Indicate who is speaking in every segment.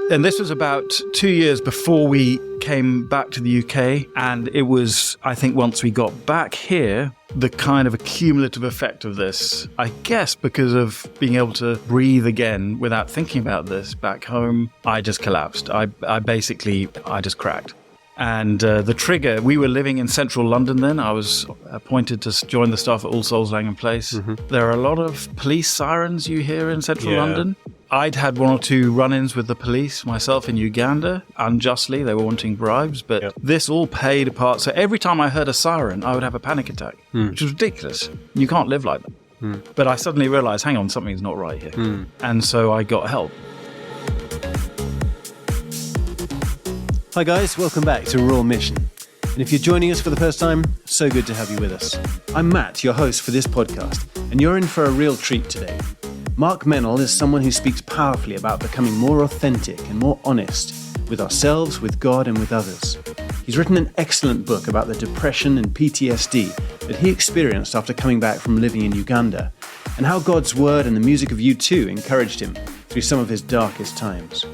Speaker 1: And this was about 2 years before we came back to the UK. And it was, I think, once we got back here, the kind of accumulative effect of this, I guess because of being able to breathe again without thinking about this back home, I just collapsed. I just cracked. And the trigger, we were living in central London then. I was appointed to join the staff at All Souls Langham Place. Mm-hmm. There are a lot of police sirens you hear in central London. I'd had one or two run-ins with the police myself in Uganda, unjustly. They were wanting bribes, but this all paid a part. So every time I heard a siren, I would have a panic attack, which was ridiculous. You can't live like that. But I suddenly realized, hang on, something's not right here. And so I got help.
Speaker 2: Hi guys, welcome back to Raw Mission. And if you're joining us for the first time, so good to have you with us. I'm Matt, your host for this podcast, and you're in for a real treat today. Mark Meynell is someone who speaks powerfully about becoming more authentic and more honest with ourselves, with God, and with others. He's written an excellent book about the depression and PTSD that he experienced after coming back from living in Uganda, and how God's word and the music of U2 encouraged him through some of his darkest times.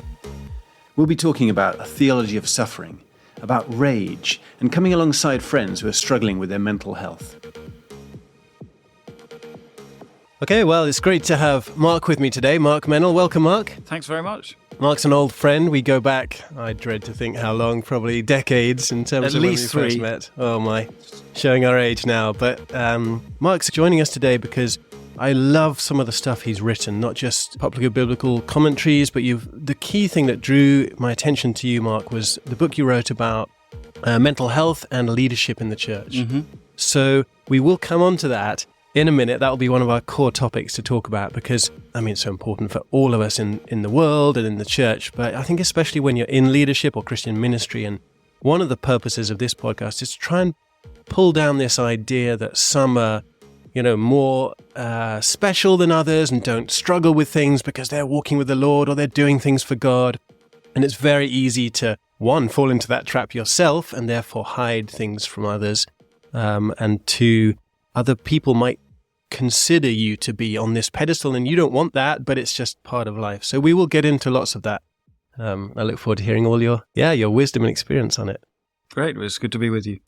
Speaker 2: We'll be talking about a theology of suffering, about rage, and coming alongside friends who are struggling with their mental health. Okay, well, it's great to have Mark with me today. Mark Meynell. Welcome, Mark.
Speaker 1: Thanks very much.
Speaker 2: Mark's an old friend. We go back, I dread to think how long, probably decades in terms of when we first met. Oh my, showing our age now. But Mark's joining us today because I love some of the stuff he's written, not just popular biblical commentaries, but the key thing that drew my attention to you, Mark, was the book you wrote about mental health and leadership in the church. Mm-hmm. So we will come on to that in a minute. That will be one of our core topics to talk about because, it's so important for all of us in the world and in the church, but I think especially when you're in leadership or Christian ministry. And one of the purposes of this podcast is to try and pull down this idea that some are more special than others and don't struggle with things because they're walking with the Lord or they're doing things for God. And it's very easy to, one, fall into that trap yourself and therefore hide things from others. And two, other people might consider you to be on this pedestal and you don't want that, but it's just part of life. So we will get into lots of that. I look forward to hearing all your wisdom and experience on it.
Speaker 1: Great. Well, it's good to be with you.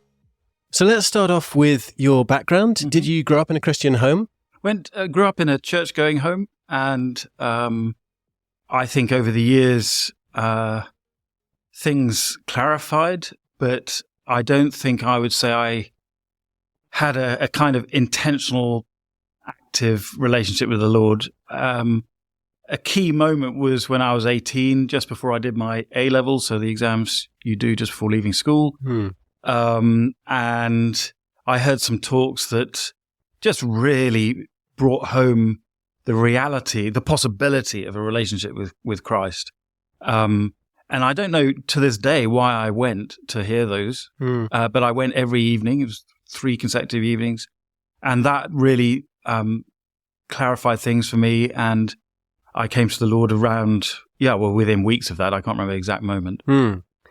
Speaker 2: So let's start off with your background. Mm-hmm. Did you grow up in a Christian home?
Speaker 1: Grew up in a church-going home, and I think over the years things clarified, but I don't think I would say I had a kind of intentional, active relationship with the Lord. A key moment was when I was 18, just before I did my A-levels, so the exams you do just before leaving school. And I heard some talks that just really brought home the reality, the possibility of a relationship with Christ. And I don't know to this day why I went to hear those, but I went every evening. It was 3 consecutive evenings. And that really clarified things for me. And I came to the Lord around, within weeks of that. I can't remember the exact moment.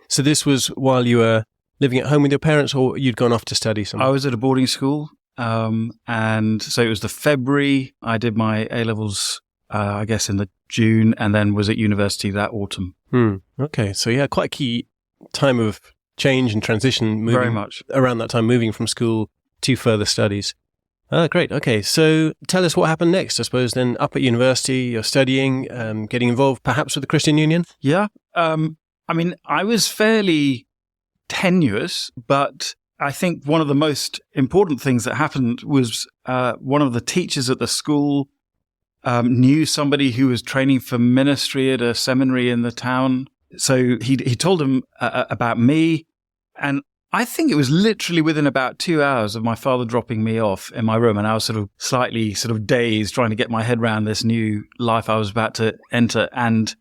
Speaker 2: So this was while you were living at home with your parents, or you'd gone off to study somewhere?
Speaker 1: I was at a boarding school, and so it was the February. I did my A-levels, I guess, in the June, and then was at university that autumn.
Speaker 2: Okay, so quite a key time of change and transition.
Speaker 1: Very much.
Speaker 2: Around that time, moving from school to further studies. Great, okay, so tell us what happened next, I suppose, then up at university, you're studying, getting involved perhaps with the Christian Union?
Speaker 1: Yeah, I was fairly tenuous, but I think one of the most important things that happened was one of the teachers at the school knew somebody who was training for ministry at a seminary in the town. So he told him about me, and I think it was literally within about 2 hours of my father dropping me off in my room, and I was slightly dazed, trying to get my head around this new life I was about to enter. And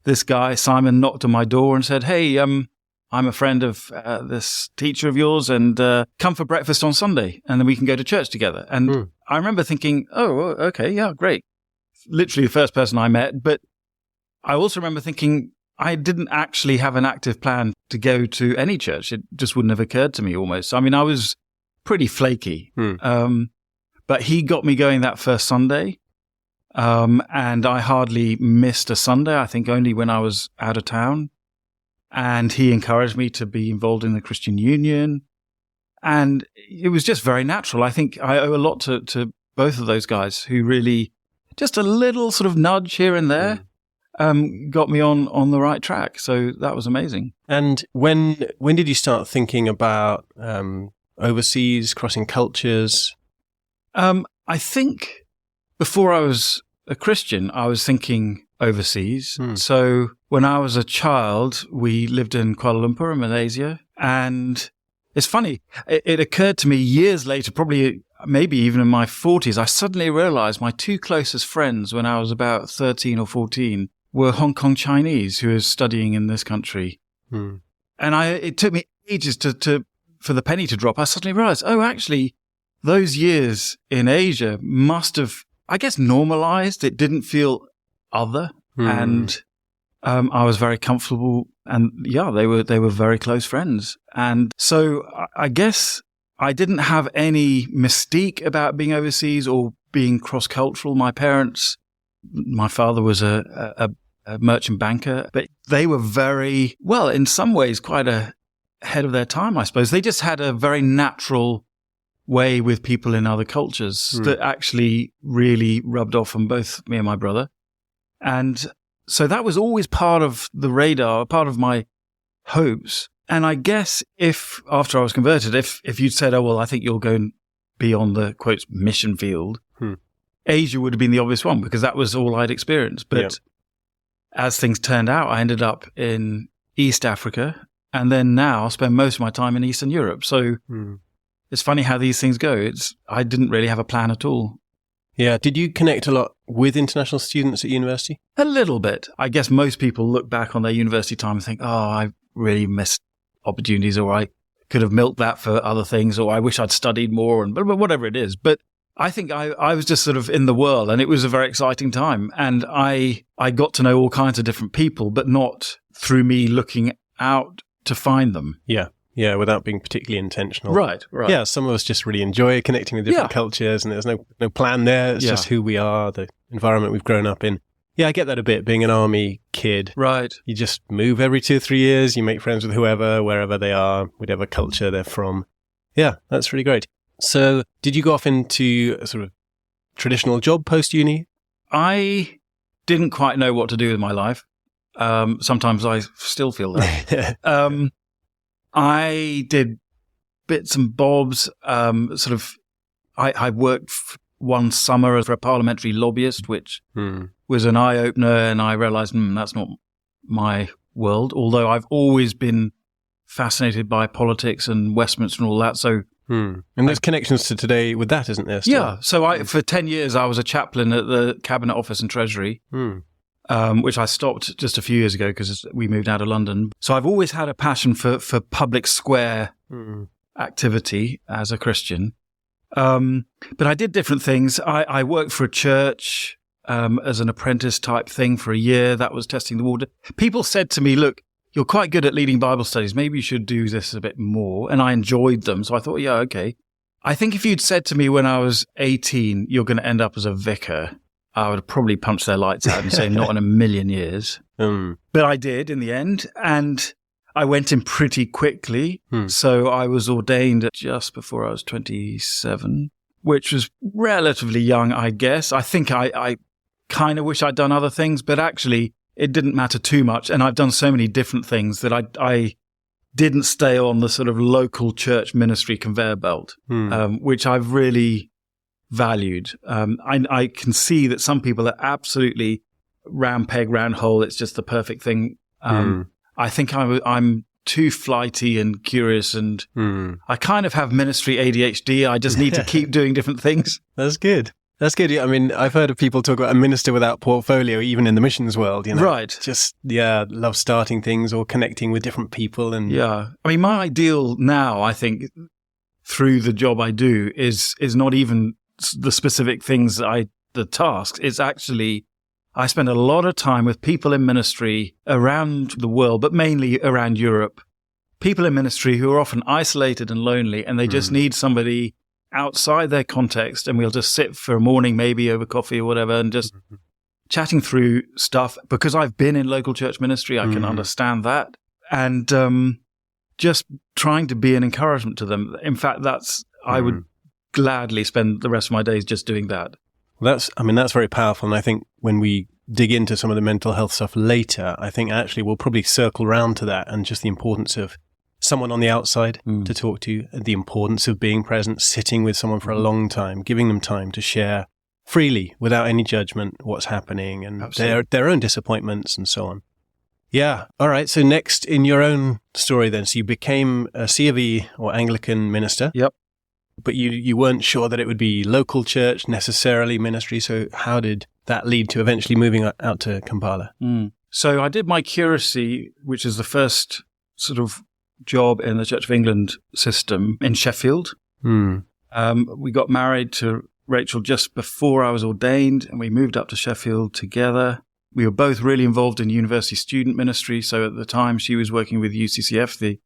Speaker 1: this guy, Simon, knocked on my door and said, "Hey, I'm a friend of this teacher of yours, and come for breakfast on Sunday, and then we can go to church together." And I remember thinking, "Oh, okay, yeah, great." Literally the first person I met, but I also remember thinking I didn't actually have an active plan to go to any church. It just wouldn't have occurred to me almost. I was pretty flaky. But he got me going that first Sunday. And I hardly missed a Sunday, I think only when I was out of town. And he encouraged me to be involved in the Christian Union. And it was just very natural. I think I owe a lot to both of those guys who really, just a little sort of nudge here and there, got me on the right track. So that was amazing.
Speaker 2: And when did you start thinking about overseas, crossing cultures?
Speaker 1: I think before I was a Christian, I was thinking overseas. So when I was a child, we lived in Kuala Lumpur in Malaysia. And it's funny, it occurred to me years later, probably maybe even in my 40s, I suddenly realized my two closest friends when I was about 13 or 14 were Hong Kong Chinese who were studying in this country. And it took me ages for the penny to drop. I suddenly realized, actually, those years in Asia must have, I guess, normalized. It didn't feel other. And I was very comfortable. And yeah, they were very close friends. And so I guess I didn't have any mystique about being overseas or being cross-cultural. My father was a merchant banker, but they were very, well, in some ways, quite ahead of their time, I suppose. They just had a very natural way with people in other cultures that actually really rubbed off on both me and my brother. And so that was always part of the radar, part of my hopes. And I guess if, after I was converted, if you'd said, I think you'll go and be on the, quote, mission field, Asia would have been the obvious one because that was all I'd experienced. But as things turned out, I ended up in East Africa and then now spend most of my time in Eastern Europe. So it's funny how these things go. I didn't really have a plan at all.
Speaker 2: Yeah. Did you connect a lot with international students at university?
Speaker 1: A little bit. I guess most people look back on their university time and think, I really missed opportunities, or I could have milked that for other things, or I wish I'd studied more, but whatever it is. But I think I was just sort of in the whirl, and it was a very exciting time. And I got to know all kinds of different people, but not through me looking out to find them.
Speaker 2: Yeah, without being particularly intentional.
Speaker 1: Right.
Speaker 2: Yeah, some of us just really enjoy connecting with different cultures, and there's no plan there. It's just who we are, the environment we've grown up in. Yeah, I get that a bit, being an army kid.
Speaker 1: Right.
Speaker 2: You just move every 2 or 3 years, you make friends with whoever, wherever they are, whatever culture they're from. Yeah, that's really great. So did you go off into a sort of traditional job post-uni?
Speaker 1: I didn't quite know what to do with my life. Sometimes I still feel that. I did bits and bobs. I worked one summer as a parliamentary lobbyist, which was an eye-opener, and I realized that's not my world, although I've always been fascinated by politics and Westminster and all that. So,
Speaker 2: and there's connections to today with that, isn't there? Still?
Speaker 1: Yeah. So for 10 years, I was a chaplain at the Cabinet Office and Treasury. Which I stopped just a few years ago because we moved out of London. So I've always had a passion for public square activity as a Christian. But I did different things. I worked for a church as an apprentice type thing for a year. That was testing the water. People said to me, look, you're quite good at leading Bible studies. Maybe you should do this a bit more. And I enjoyed them. So I thought, yeah, okay. I think if you'd said to me when I was 18, you're going to end up as a vicar, I would have probably punched their lights out and say, not in a million years. But I did in the end. And I went in pretty quickly. So I was ordained just before I was 27, which was relatively young, I guess. I think I kind of wish I'd done other things, but actually it didn't matter too much. And I've done so many different things that I didn't stay on the sort of local church ministry conveyor belt, which I've really valued. I can see that some people are absolutely round peg, round hole. It's just the perfect thing. I think I'm too flighty and curious, and I kind of have ministry ADHD. I just need to keep doing different things.
Speaker 2: That's good. That's good. I mean, I've heard of people talk about a minister without portfolio, even in the missions world, you know.
Speaker 1: Right.
Speaker 2: Just, love starting things or connecting with different people. And
Speaker 1: I mean, my ideal now, I think, through the job I do is not even the specific things the tasks. It's actually, I spend a lot of time with people in ministry around the world, but mainly around Europe. People in ministry who are often isolated and lonely, and they just need somebody outside their context, and we'll just sit for a morning, maybe over coffee or whatever, and just chatting through stuff. Because I've been in local church ministry, I can understand that. And just trying to be an encouragement to them. In fact, I would gladly spend the rest of my days just doing that.
Speaker 2: Well, that's very powerful. And I think when we dig into some of the mental health stuff later, I think actually we'll probably circle round to that and just the importance of someone on the outside to talk to, the importance of being present, sitting with someone for a long time, giving them time to share freely without any judgment what's happening and their own disappointments and so on. Yeah. All right. So next in your own story then, so you became a C of E or Anglican minister.
Speaker 1: Yep.
Speaker 2: But you weren't sure that it would be local church necessarily ministry. So how did that lead to eventually moving out to Kampala?
Speaker 1: So I did my curacy, which is the first sort of job in the Church of England system in Sheffield. We got married to Rachel just before I was ordained, and we moved up to Sheffield together. We were both really involved in university student ministry. So at the time, she was working with UCCF, the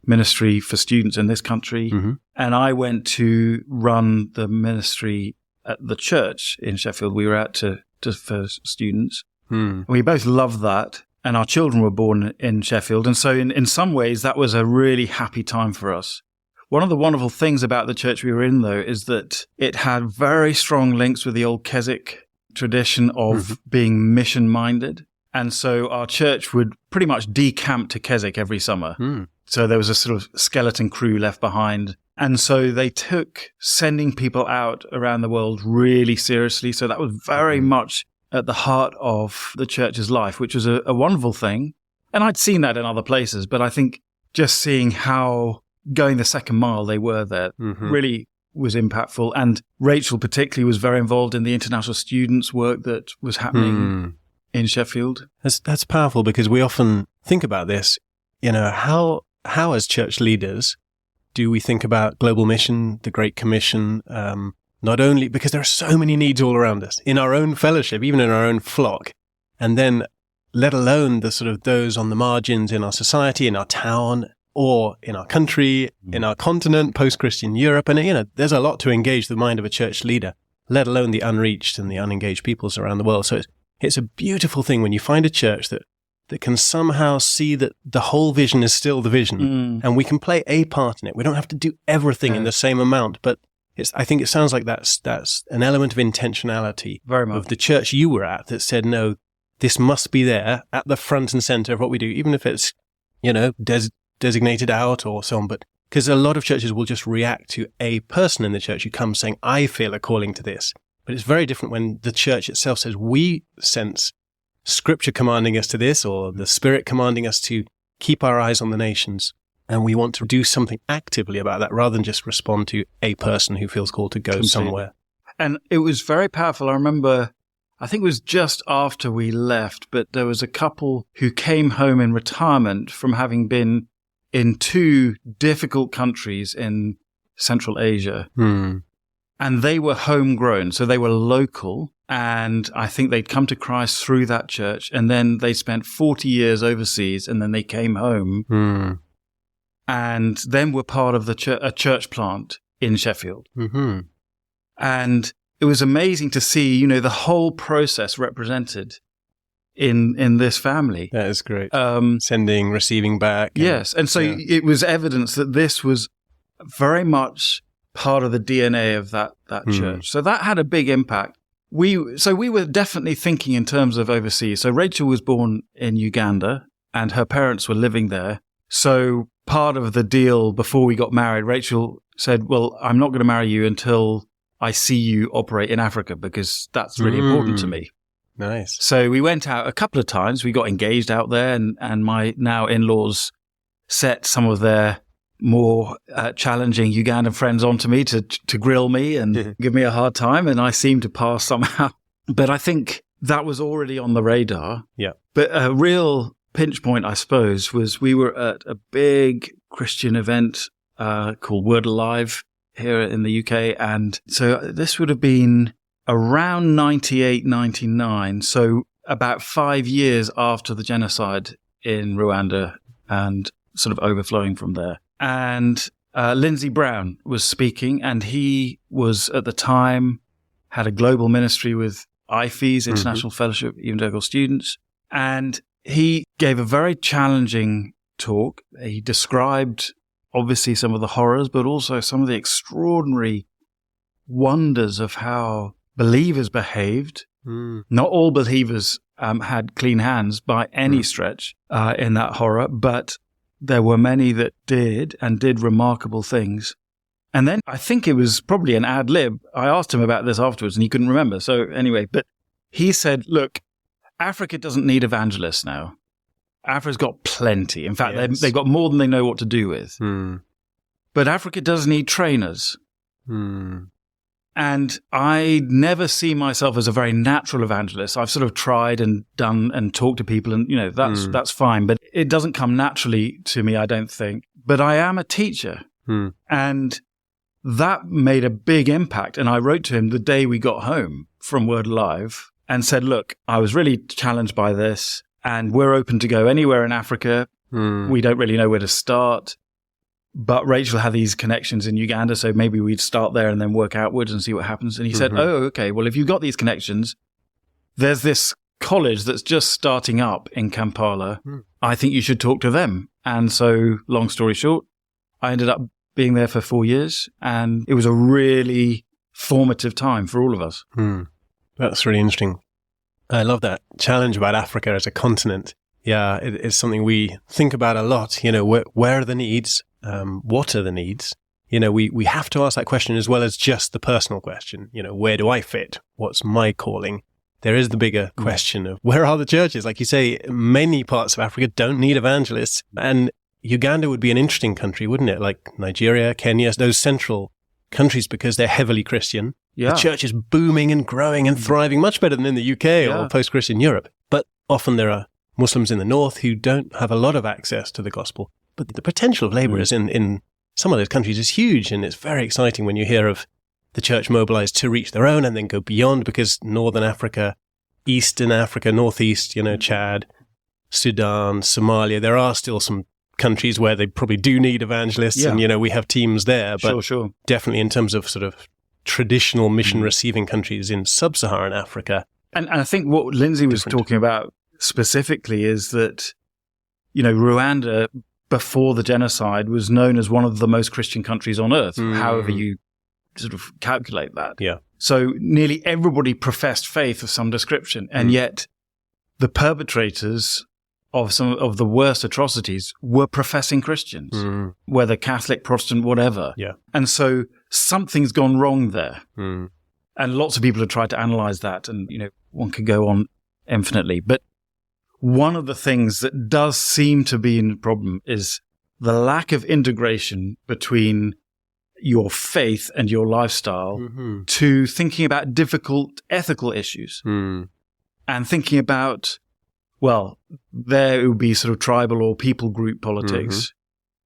Speaker 1: ministry for students in this country. And I went to run the ministry at the church in Sheffield. We were out for students. We both loved that. And our children were born in Sheffield. And so in some ways, that was a really happy time for us. One of the wonderful things about the church we were in, though, is that it had very strong links with the old Keswick tradition of being mission-minded. And so our church would pretty much decamp to Keswick every summer. So there was a sort of skeleton crew left behind. And so they took sending people out around the world really seriously. So that was very much at the heart of the church's life, which was a wonderful thing. And I'd seen that in other places, but I think just seeing how going the second mile they were there really was impactful. And Rachel particularly was very involved in the international students work that was happening in Sheffield.
Speaker 2: That's powerful, because we often think about this, how as church leaders do we think about global mission, the Great Commission, not only because there are so many needs all around us in our own fellowship, even in our own flock, and then let alone the sort of those on the margins in our society, in our town, or in our country, in our continent, post-Christian Europe. And, there's a lot to engage the mind of a church leader, let alone the unreached and the unengaged peoples around the world. So it's a beautiful thing when you find a church that can somehow see that the whole vision is still the vision, and we can play a part in it. We don't have to do everything in the same amount, but I think it sounds like that's an element of intentionality
Speaker 1: very much
Speaker 2: of the church you were at that said, no, this must be there at the front and center of what we do, even if it's, designated out or so on. But because a lot of churches will just react to a person in the church who comes saying, I feel a calling to this. But it's very different when the church itself says, we sense Scripture commanding us to this, or the Spirit commanding us to keep our eyes on the nations. And we want to do something actively about that rather than just respond to a person who feels called to go somewhere.
Speaker 1: And it was very powerful. I remember, I think it was just after we left, but there was a couple who came home in retirement from having been in 2 difficult countries in Central Asia. And they were homegrown, so they were local. And I think they'd come to Christ through that church. And then they spent 40 years overseas, and then they came home. And then were part of a church plant in Sheffield. And it was amazing to see, the whole process represented in this family.
Speaker 2: That is great. Sending, receiving back.
Speaker 1: Yes. And so it was evidence that this was very much part of the DNA of that church. So that had a big impact. We were definitely thinking in terms of overseas. So Rachel was born in Uganda, and her parents were living there. So part of the deal before we got married, Rachel said, well, I'm not going to marry you until I see you operate in Africa, because that's really important to me.
Speaker 2: Nice.
Speaker 1: So we went out a couple of times. We got engaged out there, and my now in-laws set some of their more challenging Ugandan friends onto me to grill me and give me a hard time, and I seemed to pass somehow. But I think that was already on the radar.
Speaker 2: Yeah.
Speaker 1: But a real pinch point, I suppose, was we were at a big Christian event called Word Alive here in the UK. And so this would have been around 98, 99. So about 5 years after the genocide in Rwanda, and sort of overflowing from there. And Lindsey Brown was speaking, and he was at the time had a global ministry with IFES, International Fellowship of Evangelical Students, and he gave a very challenging talk. He described obviously some of the horrors, but also some of the extraordinary wonders of how believers behaved. Not all believers had clean hands by any stretch in that horror, but there were many that did and did remarkable things. And then I think it was probably an ad lib. I asked him about this afterwards and he couldn't remember. So anyway, but he said, look, Africa doesn't need evangelists now. Africa's got plenty. In fact, they've got more than they know what to do with. But Africa does need trainers. And I never see myself as a very natural evangelist. I've sort of tried and done and talked to people and, that's fine. But it doesn't come naturally to me, I don't think. But I am a teacher. And that made a big impact. And I wrote to him the day we got home from Word Alive and said, look, I was really challenged by this and we're open to go anywhere in Africa. We don't really know where to start. But Rachel had these connections in Uganda, so maybe we'd start there and then work outwards and see what happens. And he said, oh, okay, well, if you've got these connections, there's this college that's just starting up in Kampala. I think you should talk to them. And so, long story short, I ended up being there for 4 years, and it was a really formative time for all of us.
Speaker 2: That's really interesting. I love that challenge about Africa as a continent. Yeah, it's something we think about a lot. Where are the needs? What are the needs? We have to ask that question as well as just the personal question. Where do I fit? What's my calling? There is the bigger question of where are the churches? Like you say, many parts of Africa don't need evangelists. And Uganda would be an interesting country, wouldn't it? Like Nigeria, Kenya, those central countries, because they're heavily Christian. The church is booming and growing and thriving much better than in the UK or post-Christian Europe. But often there are Muslims in the north who don't have a lot of access to the gospel. But the potential of laborers in some of those countries is huge, and it's very exciting when you hear of the church mobilized to reach their own and then go beyond, because Northern Africa, Eastern Africa, Northeast, Chad, Sudan, Somalia, there are still some countries where they probably do need evangelists, and, we have teams there. But definitely in terms of sort of traditional mission-receiving countries in sub-Saharan Africa.
Speaker 1: And I think what Lindsay was talking about specifically is that, Rwanda, before the genocide, was known as one of the most Christian countries on earth, however you sort of calculate that. So nearly everybody professed faith of some description, and yet the perpetrators of some of the worst atrocities were professing Christians, whether Catholic, Protestant, whatever. And so something's gone wrong there. And lots of people have tried to analyze that, and, one could go on infinitely. But one of the things that does seem to be a problem is the lack of integration between your faith and your lifestyle to thinking about difficult ethical issues and thinking about, well, there it would be sort of tribal or people group politics.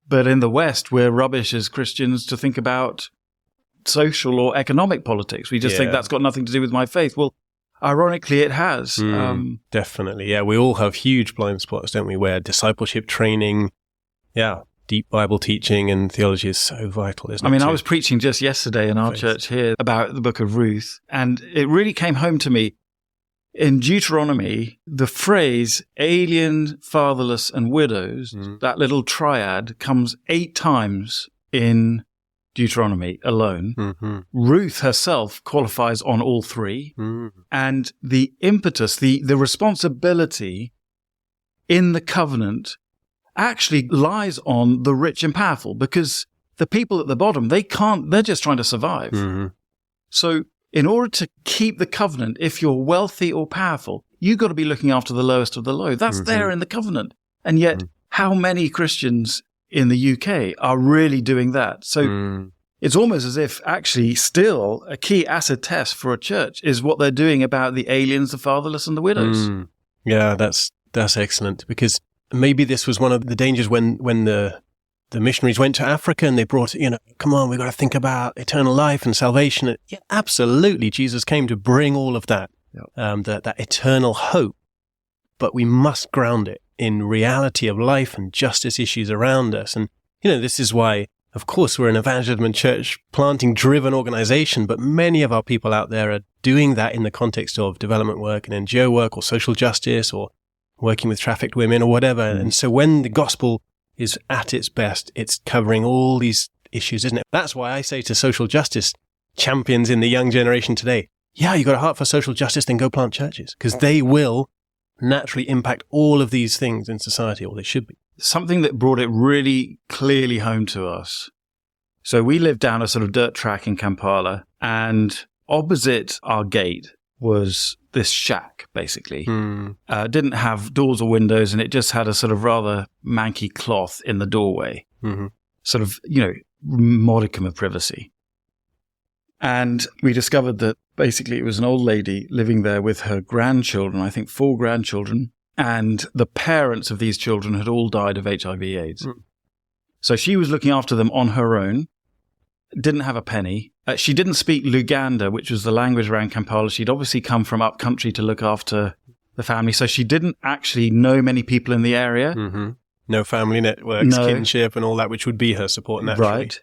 Speaker 1: But in the West, we're rubbish as Christians to think about social or economic politics. We just think that's got nothing to do with my faith. Well, ironically, it has.
Speaker 2: Definitely. Yeah, we all have huge blind spots, don't we, where discipleship training, deep Bible teaching and theology is so vital, isn't it?
Speaker 1: I was preaching just yesterday in our church here about the book of Ruth, and it really came home to me. In Deuteronomy, the phrase alien, fatherless, and widows, that little triad, comes 8 times in Deuteronomy alone. Ruth herself qualifies on all 3. And the impetus, the responsibility in the covenant actually lies on the rich and powerful, because the people at the bottom, they're just trying to survive. So in order to keep the covenant, if you're wealthy or powerful, you've got to be looking after the lowest of the low. That's there in the covenant. And yet, how many Christians in the UK are really doing that? So it's almost as if actually still a key acid test for a church is what they're doing about the aliens, the fatherless, and the widows.
Speaker 2: Yeah, that's excellent, because maybe this was one of the dangers when the missionaries went to Africa and they brought, come on, we've got to think about eternal life and salvation. And yeah, absolutely, Jesus came to bring all of that, that eternal hope. But we must ground it in reality of life and justice issues around us. And, this is why of course, we're an evangelism and church planting driven organization, but many of our people out there are doing that in the context of development work and NGO work or social justice or working with trafficked women or whatever. And so when the gospel is at its best, it's covering all these issues, isn't it? That's why I say to social justice champions in the young generation today, yeah, you got a heart for social justice, then go plant churches, because they will naturally impact all of these things in society, or they should be.
Speaker 1: Something that brought it really clearly home to us. So we lived down a sort of dirt track in Kampala, and opposite our gate was this shack, basically. Didn't have doors or windows, and it just had a sort of rather manky cloth in the doorway. Sort of, modicum of privacy. And we discovered that basically it was an old lady living there with her grandchildren, I think 4 grandchildren, and the parents of these children had all died of HIV/AIDS. So she was looking after them on her own, didn't have a penny. She didn't speak Luganda, which was the language around Kampala. She'd obviously come from up country to look after the family, so she didn't actually know many people in the area.
Speaker 2: No family networks, kinship and all that, which would be her support naturally.
Speaker 1: Right.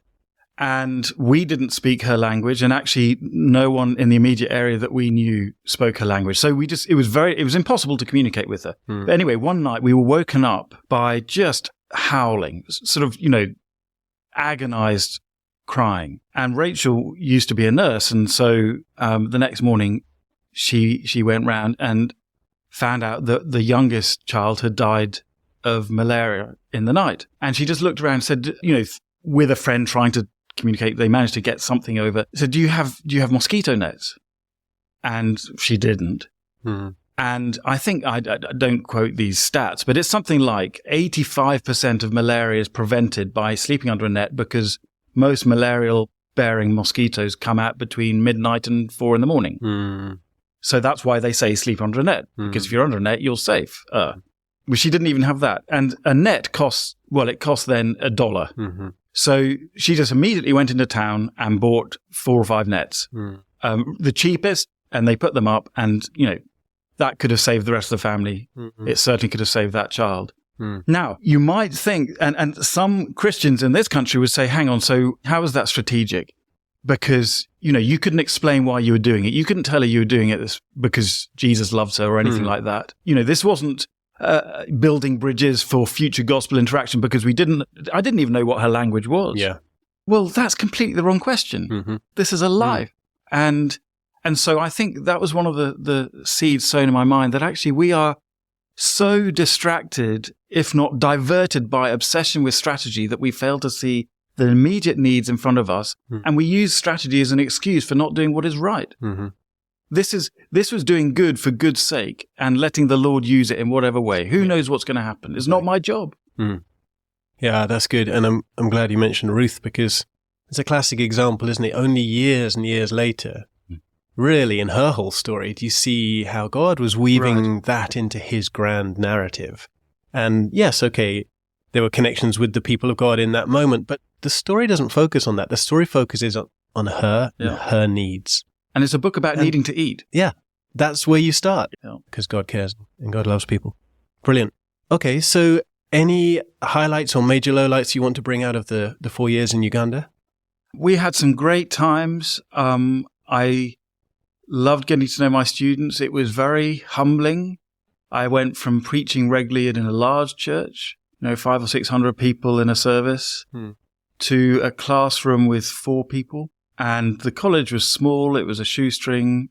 Speaker 1: And we didn't speak her language, and actually no one in the immediate area that we knew spoke her language. So it was impossible to communicate with her. But anyway, one night we were woken up by just howling, sort of, agonized crying. And Rachel used to be a nurse, and so the next morning she went round and found out that the youngest child had died of malaria in the night. And she just looked around and said, with a friend trying to communicate, they managed to get something over. Said, do you have mosquito nets? And she didn't. And I think, I don't quote these stats, but it's something like 85% of malaria is prevented by sleeping under a net, because most malarial-bearing mosquitoes come out between midnight and 4 in the morning. So that's why they say sleep under a net, because if you're under a net, you're safe. Well, she didn't even have that. And a net costs then $1. So she just immediately went into town and bought 4 or 5 nets, the cheapest, and they put them up, and, that could have saved the rest of the family. It certainly could have saved that child. Now, you might think, and some Christians in this country would say, hang on, so how is that strategic? Because, you couldn't explain why you were doing it. You couldn't tell her you were doing it because Jesus loves her or anything like that. This wasn't building bridges for future gospel interaction, because I didn't even know what her language was.
Speaker 2: Yeah.
Speaker 1: Well, that's completely the wrong question. This is a lie. And so I think that was one of the seeds sown in my mind, that actually we are so distracted, if not diverted by obsession with strategy, that we fail to see the immediate needs in front of us, and we use strategy as an excuse for not doing what is right. This was doing good for good's sake and letting the Lord use it in whatever way. Who knows what's going to happen? It's not my job.
Speaker 2: Yeah, that's good. And I'm glad you mentioned Ruth, because it's a classic example, isn't it? Only years and years later, really, in her whole story, do you see how God was weaving that into his grand narrative. And yes, okay, there were connections with the people of God in that moment, but the story doesn't focus on that. The story focuses on her and her needs.
Speaker 1: And it's a book about needing to eat.
Speaker 2: Yeah, that's where you start, because God cares and God loves people. Brilliant. Okay, so any highlights or major lowlights you want to bring out of the 4 years in Uganda?
Speaker 1: We had some great times. I loved getting to know my students. It was very humbling. I went from preaching regularly in a large church, 500 or 600 people in a service, to a classroom with 4 people. And the college was small. It was a shoestring.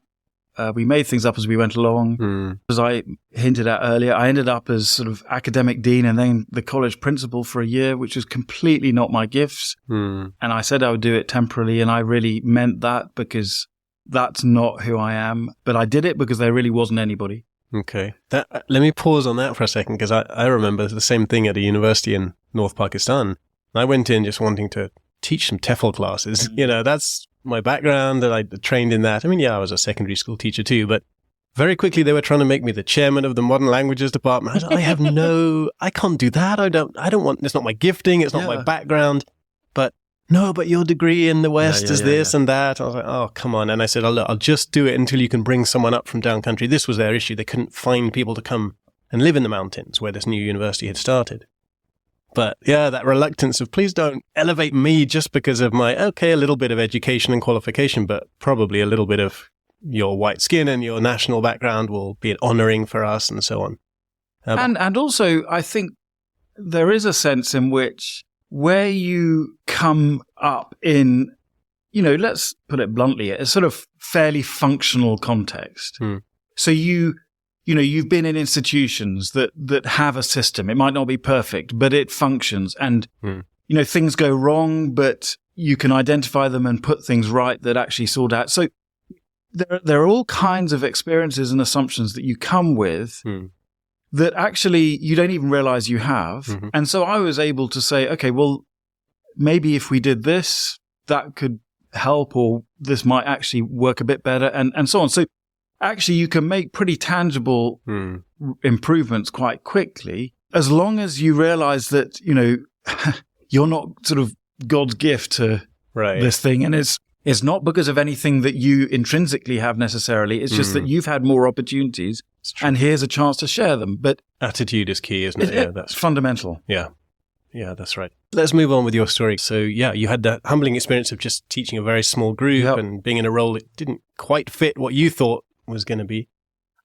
Speaker 1: We made things up as we went along. As I hinted at earlier, I ended up as sort of academic dean and then the college principal for a year, which was completely not my gifts. And I said I would do it temporarily, and I really meant that, because that's not who I am. But I did it because there really wasn't anybody.
Speaker 2: Okay. Let me pause on that for a second, because I remember the same thing at a university in North Pakistan. I went in just wanting to teach some TEFL classes. That's my background, and I trained in that. I mean, I was a secondary school teacher too, but very quickly they were trying to make me the chairman of the modern languages department. I can't do that. I don't want, it's not my gifting, it's not my background. But no, but your degree in the West is this and that. I was like, oh, come on. And I said, I'll just do it until you can bring someone up from down country. This was their issue. They couldn't find people to come and live in the mountains where this new university had started. But yeah, that reluctance of please don't elevate me just because of my, a little bit of education and qualification, but probably a little bit of your white skin and your national background will be honoring for us and so on.
Speaker 1: And also, I think there is a sense in which where you come up in, let's put it bluntly, a sort of fairly functional context. So you've been in institutions that have a system. It might not be perfect, but it functions. And, things go wrong, but you can identify them and put things right that actually sort out. So there are all kinds of experiences and assumptions that you come with that actually you don't even realize you have. Mm-hmm. And so I was able to say, okay, well, maybe if we did this, that could help, or this might actually work a bit better, and so on. So actually you can make pretty tangible improvements quite quickly, as long as you realize that, you're not sort of God's gift to this thing. And it's not because of anything that you intrinsically have necessarily. It's just that you've had more opportunities and here's a chance to share them. But
Speaker 2: attitude is key, isn't it? Yeah,
Speaker 1: that's fundamental.
Speaker 2: Yeah. Yeah, that's right. Let's move on with your story. So, yeah, you had that humbling experience of just teaching a very small group and being in a role that didn't quite fit what you thought was going to be.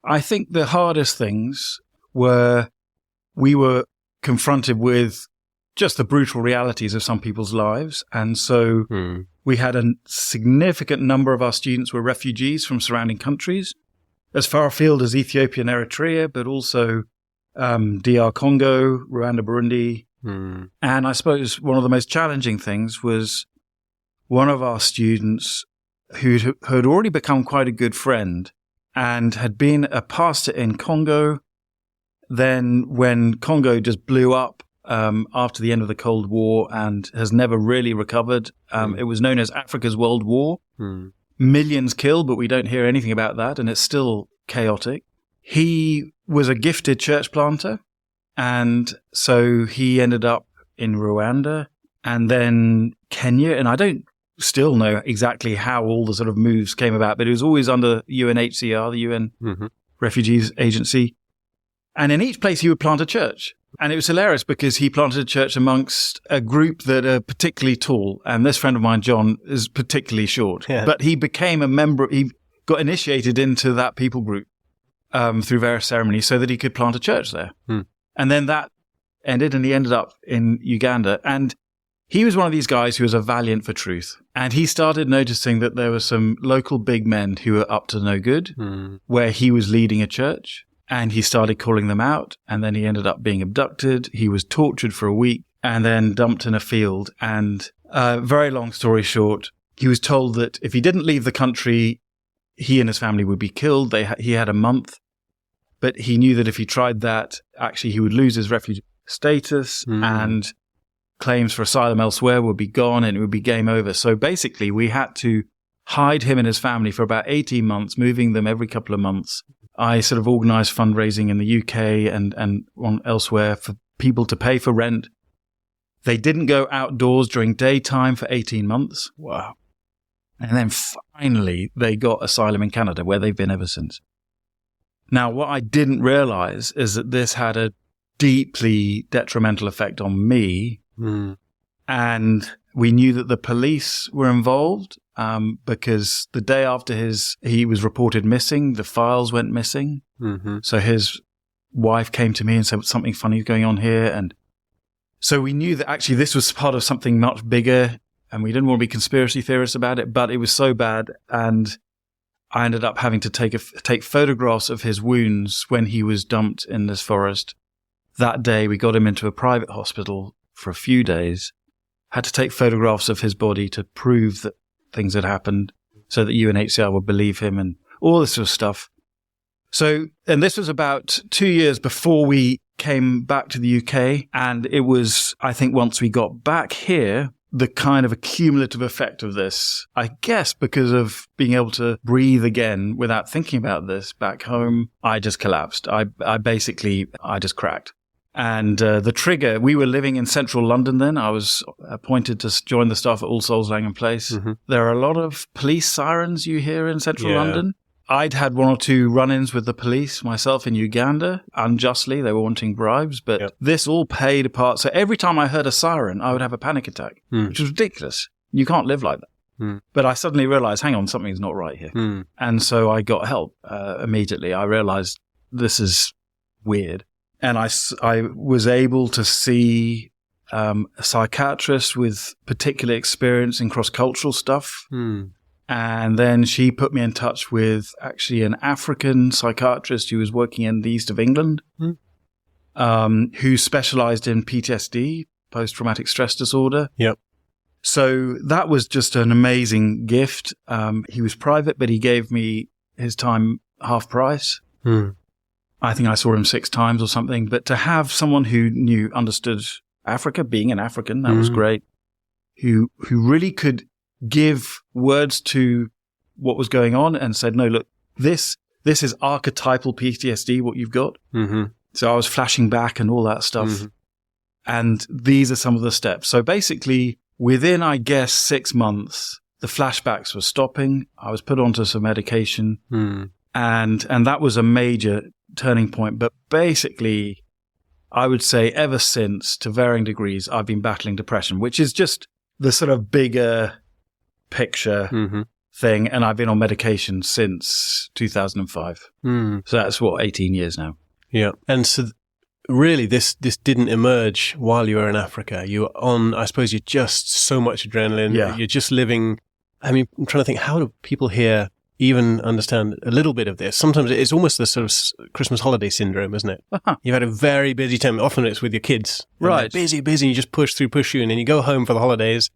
Speaker 1: I think the hardest things were we were confronted with just the brutal realities of some people's lives. And so we had a significant number of our students were refugees from surrounding countries, as far afield as Ethiopia and Eritrea, but also DR Congo, Rwanda, Burundi. And I suppose one of the most challenging things was one of our students who had already become quite a good friend and had been a pastor in Congo. Then when Congo just blew up after the end of the Cold War and has never really recovered, it was known as Africa's World War. Millions killed, but we don't hear anything about that, and it's still chaotic. He was a gifted church planter, and so he ended up in Rwanda and then Kenya, and I don't still know exactly how all the sort of moves came about, but it was always under UNHCR, the UN Refugees Agency. And in each place he would plant a church. And it was hilarious because he planted a church amongst a group that are particularly tall. And this friend of mine, John, is particularly short. Yeah. But he became a member, he got initiated into that people group through various ceremonies so that he could plant a church there. And then that ended and he ended up in Uganda. And he was one of these guys who was a valiant for truth. And he started noticing that there were some local big men who were up to no good, where he was leading a church. And he started calling them out, and then he ended up being abducted. He was tortured for a week and then dumped in a field. And very long story short, he was told that if he didn't leave the country, he and his family would be killed. He had a month, but he knew that if he tried that, actually he would lose his refugee status and claims for asylum elsewhere would be gone and it would be game over. So basically, we had to hide him and his family for about 18 months, moving them every couple of months. I sort of organized fundraising in the UK and elsewhere for people to pay for rent. They didn't go outdoors during daytime for 18 months.
Speaker 2: Wow.
Speaker 1: And then finally, they got asylum in Canada, where they've been ever since. Now, what I didn't realize is that this had a deeply detrimental effect on me. And we knew that the police were involved. Because the day after he was reported missing, the files went missing. So his wife came to me and said, something funny is going on here. And so we knew that actually this was part of something much bigger, and we didn't want to be conspiracy theorists about it, but it was so bad. And I ended up having to take photographs of his wounds when he was dumped in this forest. That day, we got him into a private hospital for a few days, had to take photographs of his body to prove that things had happened so that UNHCR would believe him and all this sort of stuff. So, and this was about 2 years before we came back to the UK. And it was, I think once we got back here, the kind of accumulative effect of this, I guess because of being able to breathe again without thinking about this back home, I just collapsed. I just cracked. And the trigger, we were living in central London then. I was appointed to join the staff at All Souls Langham Place. There are a lot of police sirens you hear in central London. I'd had one or two run-ins with the police myself in Uganda, unjustly. They were wanting bribes, but this all played a part. So every time I heard a siren, I would have a panic attack, which was ridiculous. You can't live like that. But I suddenly realized, hang on, something's not right here. And so I got help immediately. I realized this is weird. And I was able to see a psychiatrist with particular experience in cross-cultural stuff. And then she put me in touch with actually an African psychiatrist who was working in the east of England, who specialized in PTSD, post-traumatic stress disorder.
Speaker 2: Yep.
Speaker 1: So that was just an amazing gift. He was private, but he gave me his time half price. I think I saw him 6 times or something. But to have someone who understood Africa, being an African, that was great, who really could give words to what was going on and said, no, look, this is archetypal PTSD, what you've got. So I was flashing back and all that stuff. And these are some of the steps. So basically, within, I guess, 6 months, the flashbacks were stopping. I was put onto some medication, and that was a major turning point. But basically, I would say ever since, to varying degrees, I've been battling depression, which is just the sort of bigger picture thing. And I've been on medication since 2005. So that's 18 years now.
Speaker 2: Yeah. And so really, this didn't emerge while you were in Africa. You were on, I suppose, you're just so much adrenaline.
Speaker 1: Yeah. You're
Speaker 2: just living. I mean, I'm trying to think, how do people here even understand a little bit of this? Sometimes it's almost the sort of Christmas holiday syndrome, isn't it? You've had a very busy time. Often it's with your kids.
Speaker 1: Right.
Speaker 2: Busy, you just push through, and then you go home for the holidays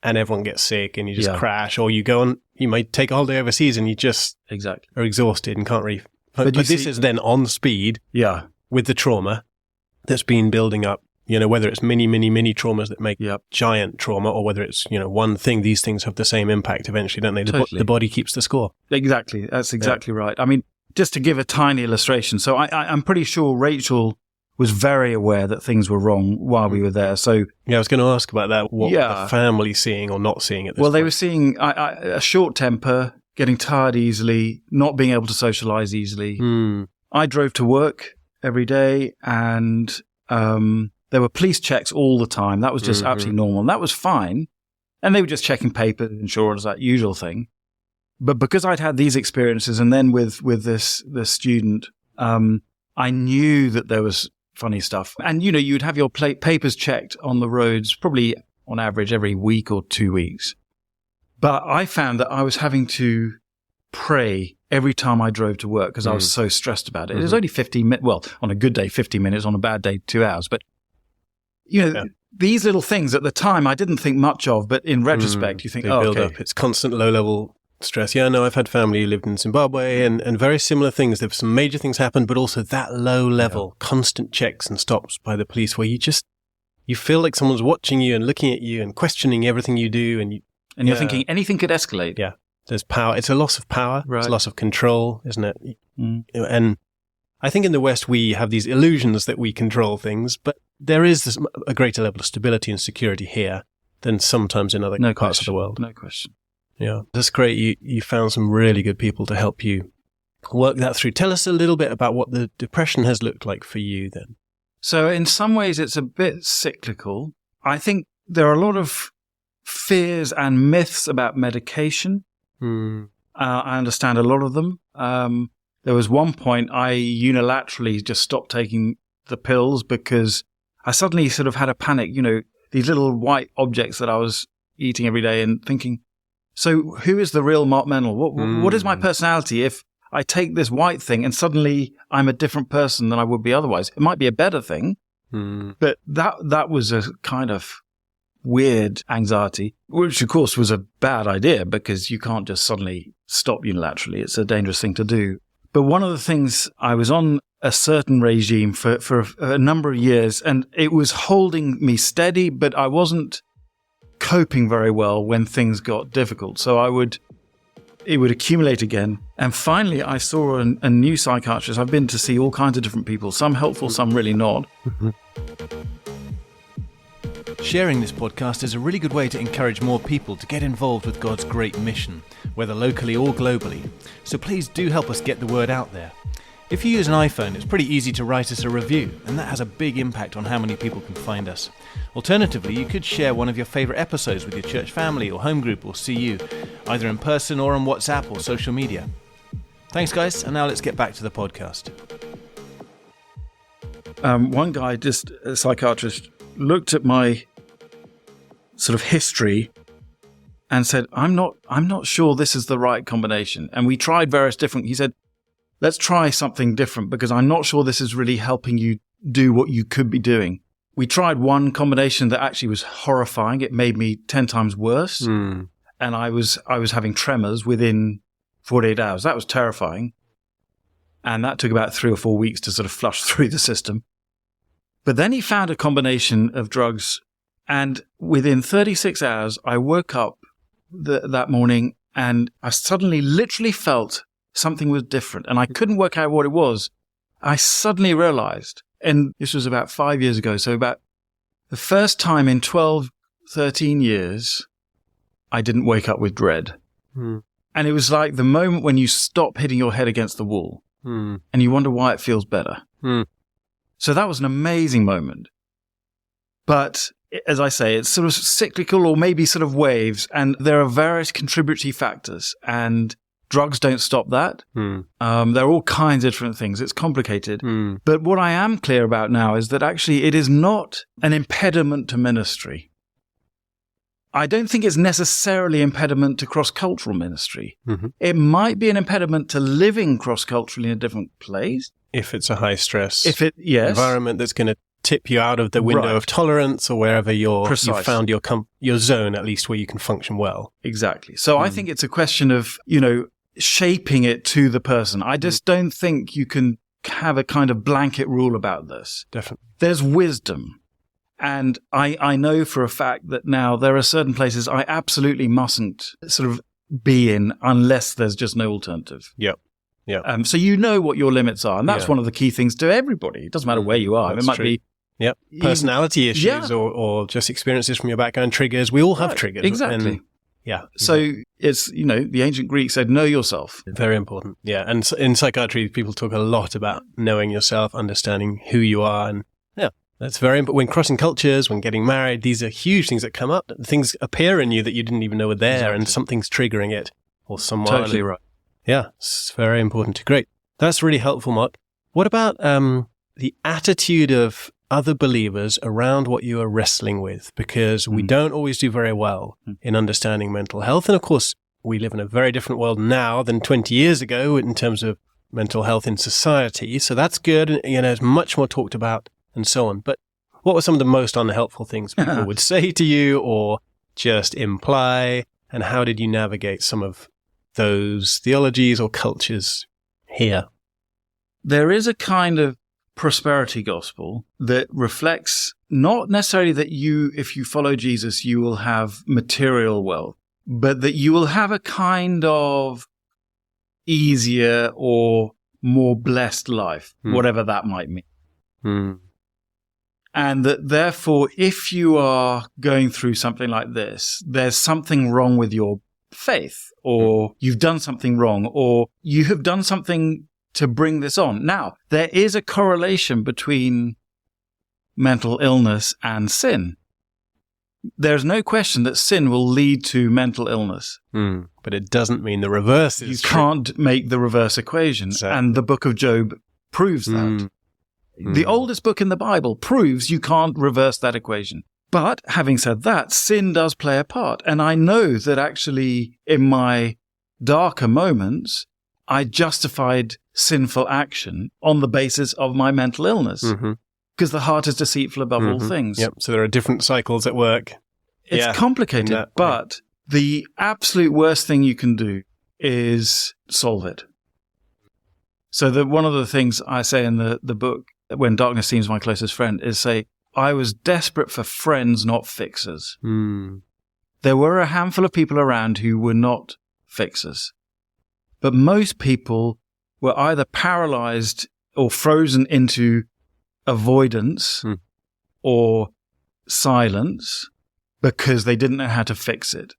Speaker 2: and everyone gets sick and you just crash, or you go on, you might take a holiday overseas and you just are exhausted and can't really. But this is then on speed with the trauma that's been building up, whether it's many traumas that make giant trauma, or whether it's, one thing. These things have the same impact eventually, don't they?
Speaker 1: Totally.
Speaker 2: The body keeps the score.
Speaker 1: Exactly. That's exactly right. I mean, just to give a tiny illustration. So I'm pretty sure Rachel was very aware that things were wrong while we were there. So
Speaker 2: I was going to ask about that. What the family seeing or not seeing at this point?
Speaker 1: They were seeing a short temper, getting tired easily, not being able to socialize easily. I drove to work every day, and there were police checks all the time. That was just absolutely normal. And that was fine. And they were just checking papers, insurance, that usual thing. But because I'd had these experiences, and then with this student, I knew that there was funny stuff. And, you'd have your papers checked on the roads, probably on average every week or 2 weeks. But I found that I was having to pray every time I drove to work because I was so stressed about it. It was only 15 minutes. Well, on a good day, 50 minutes. On a bad day, 2 hours. But, these little things at the time I didn't think much of. But in retrospect, you think,
Speaker 2: they build up. It's constant low-level stress. Yeah, no, I've had family who lived in Zimbabwe and very similar things. There were some major things happen, but also that low level, constant checks and stops by the police where you feel like someone's watching you and looking at you and questioning everything you do. And
Speaker 1: you're thinking anything could escalate.
Speaker 2: Yeah. There's power. It's a loss of power.
Speaker 1: Right.
Speaker 2: It's a loss of control, isn't it? And I think in the West, we have these illusions that we control things, but there is a greater level of stability and security here than sometimes in other parts of the world.
Speaker 1: No question.
Speaker 2: Yeah, that's great. You found some really good people to help you work that through. Tell us a little bit about what the depression has looked like for you then.
Speaker 1: So in some ways, it's a bit cyclical. I think there are a lot of fears and myths about medication. I understand a lot of them. There was one point I unilaterally just stopped taking the pills because I suddenly sort of had a panic, these little white objects that I was eating every day and thinking, so who is the real Mark Meynell? What is my personality if I take this white thing and suddenly I'm a different person than I would be otherwise? It might be a better thing, but that was a kind of weird anxiety, which of course was a bad idea because you can't just suddenly stop unilaterally. It's a dangerous thing to do. But one of the things, I was on a certain regime for a number of years and it was holding me steady, but I wasn't coping very well when things got difficult. So it would accumulate again. And finally, I saw a new psychiatrist. I've been to see all kinds of different people, some helpful, some really not.
Speaker 3: Sharing this podcast is a really good way to encourage more people to get involved with God's great mission, whether locally or globally. So please do help us get the word out there. If you use an iPhone, it's pretty easy to write us a review, and that has a big impact on how many people can find us. Alternatively, you could share one of your favourite episodes with your church family or home group or CU, either in person or on WhatsApp or social media. Thanks, guys, and now let's get back to the podcast.
Speaker 1: One guy, just a psychiatrist, looked at my sort of history and said, I'm not sure this is the right combination. And we tried various different, he said, let's try something different because I'm not sure this is really helping you do what you could be doing. We tried one combination that actually was horrifying. It made me 10 times worse. And I was having tremors within 48 hours. That was terrifying. And that took about 3 or 4 weeks to sort of flush through the system. But then he found a combination of drugs, and within 36 hours, I woke up that morning and I suddenly literally felt something was different, and I couldn't work out what it was. I suddenly realized, and this was about 5 years ago, so about the first time in 12, 13 years, I didn't wake up with dread. And it was like the moment when you stop hitting your head against the wall and you wonder why it feels better. So that was an amazing moment. But as I say, it's sort of cyclical or maybe sort of waves, and there are various contributory factors, and drugs don't stop that. There are all kinds of different things. It's complicated. But what I am clear about now is that actually it is not an impediment to ministry. I don't think it's necessarily an impediment to cross-cultural ministry. It might be an impediment to living cross-culturally in a different place.
Speaker 2: If it's a high-stress
Speaker 1: environment
Speaker 2: that's going to tip you out of the window of tolerance or wherever you've found your zone, at least where you can function well.
Speaker 1: Exactly. So I think it's a question of, shaping it to the person. I just don't think you can have a kind of blanket rule about this.
Speaker 2: Definitely.
Speaker 1: There's wisdom. And I know for a fact that now there are certain places I absolutely mustn't sort of be in unless there's just no alternative.
Speaker 2: Yep.
Speaker 1: So you know what your limits are. And that's one of the key things to everybody. It doesn't matter where you are.
Speaker 2: That's
Speaker 1: it might
Speaker 2: true.
Speaker 1: be
Speaker 2: personality issues or just experiences from your background triggers. We all have triggers.
Speaker 1: Exactly. So it's, the ancient Greeks said, know yourself.
Speaker 2: Very important. Yeah. And in psychiatry, people talk a lot about knowing yourself, understanding who you are. And that's very important. When crossing cultures, when getting married, these are huge things that come up. Things appear in you that you didn't even know were there, and something's triggering it or someone.
Speaker 1: Totally right.
Speaker 2: Yeah. It's very important. Great. That's really helpful, Mark. What about the attitude of other believers around what you are wrestling with? Because we don't always do very well in understanding mental health. And of course, we live in a very different world now than 20 years ago in terms of mental health in society. So that's good. And, it's much more talked about and so on. But what were some of the most unhelpful things people would say to you or just imply? And how did you navigate some of those theologies or cultures here?
Speaker 1: There is a kind of prosperity gospel that reflects not necessarily that if you follow Jesus, you will have material wealth, but that you will have a kind of easier or more blessed life, whatever that might mean. And that therefore, if you are going through something like this, there's something wrong with your faith, or you've done something wrong, or you have done something to bring this on. Now, there is a correlation between mental illness and sin. There's no question that sin will lead to mental illness.
Speaker 2: But it doesn't mean the reverse is true.
Speaker 1: You can't make the reverse equation. Exactly. And the book of Job proves that. The oldest book in the Bible proves you can't reverse that equation. But having said that, sin does play a part. And I know that actually in my darker moments, I justified sinful action on the basis of my mental illness. Because the heart is deceitful above all things.
Speaker 2: Yep. So there are different cycles at work.
Speaker 1: It's complicated, but the absolute worst thing you can do is solve it. So one of the things I say in the book, When Darkness Seems My Closest Friend, is say, I was desperate for friends, not fixers. There were a handful of people around who were not fixers. But most people were either paralyzed or frozen into avoidance or silence because they didn't know how to fix it.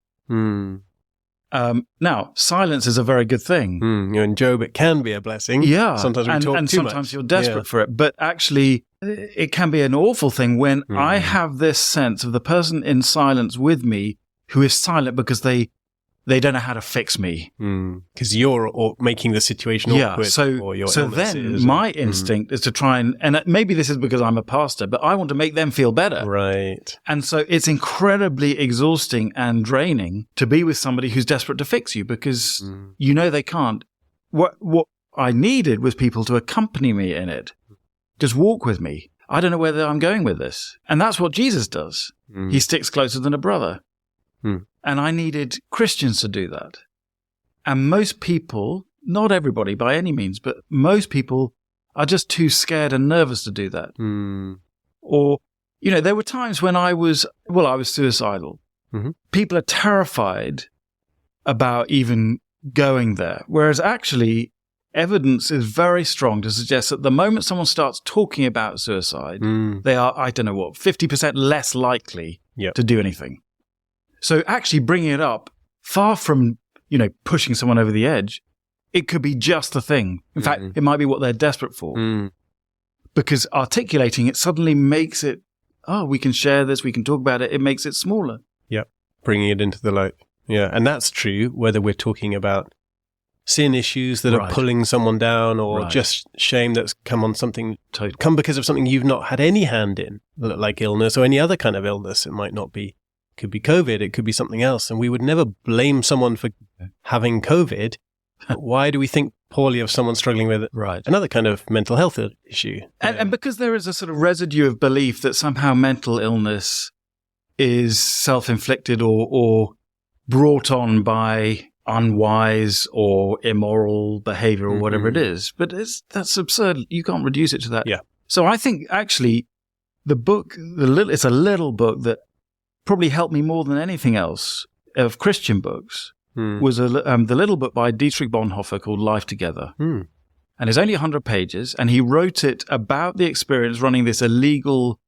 Speaker 1: Now, silence is a very good thing.
Speaker 2: In Job, it can be a blessing.
Speaker 1: Yeah.
Speaker 2: Sometimes we talk too much.
Speaker 1: And sometimes you're desperate for it. But actually, it can be an awful thing when I have this sense of the person in silence with me who is silent because they don't know how to fix me.
Speaker 2: Because you're making the situation awkward.
Speaker 1: So then my instinct is to try and maybe this is because I'm a pastor, but I want to make them feel better.
Speaker 2: Right.
Speaker 1: And so it's incredibly exhausting and draining to be with somebody who's desperate to fix you because you know they can't. What I needed was people to accompany me in it. Just walk with me. I don't know where I'm going with this. And that's what Jesus does. He sticks closer than a brother. And I needed Christians to do that. And most people, not everybody by any means, but most people are just too scared and nervous to do that. Or, there were times when I was suicidal. People are terrified about even going there. Whereas actually, evidence is very strong to suggest that the moment someone starts talking about suicide, they are, 50% less likely to do anything. So actually bringing it up, far from, pushing someone over the edge, it could be just the thing. In fact, it might be what they're desperate for. Because articulating it suddenly makes it, we can share this, we can talk about it. It makes it smaller.
Speaker 2: Yep. Bringing it into the light. Yeah. And that's true whether we're talking about sin issues that are pulling someone down or just shame that's come on something, come because of something you've not had any hand in, like illness or any other kind of illness. It might not be. Could be COVID, it could be something else. And we would never blame someone for having COVID. Why do we think poorly of someone struggling with another kind of mental health issue?
Speaker 1: And because there is a sort of residue of belief that somehow mental illness is self-inflicted or brought on by unwise or immoral behavior or whatever it is. But that's absurd. You can't reduce it to that.
Speaker 2: Yeah.
Speaker 1: So I think actually the book, it's a little book that probably helped me more than anything else of Christian books was the little book by Dietrich Bonhoeffer called Life Together. And it's only 100 pages, and he wrote it about the experience running this illegal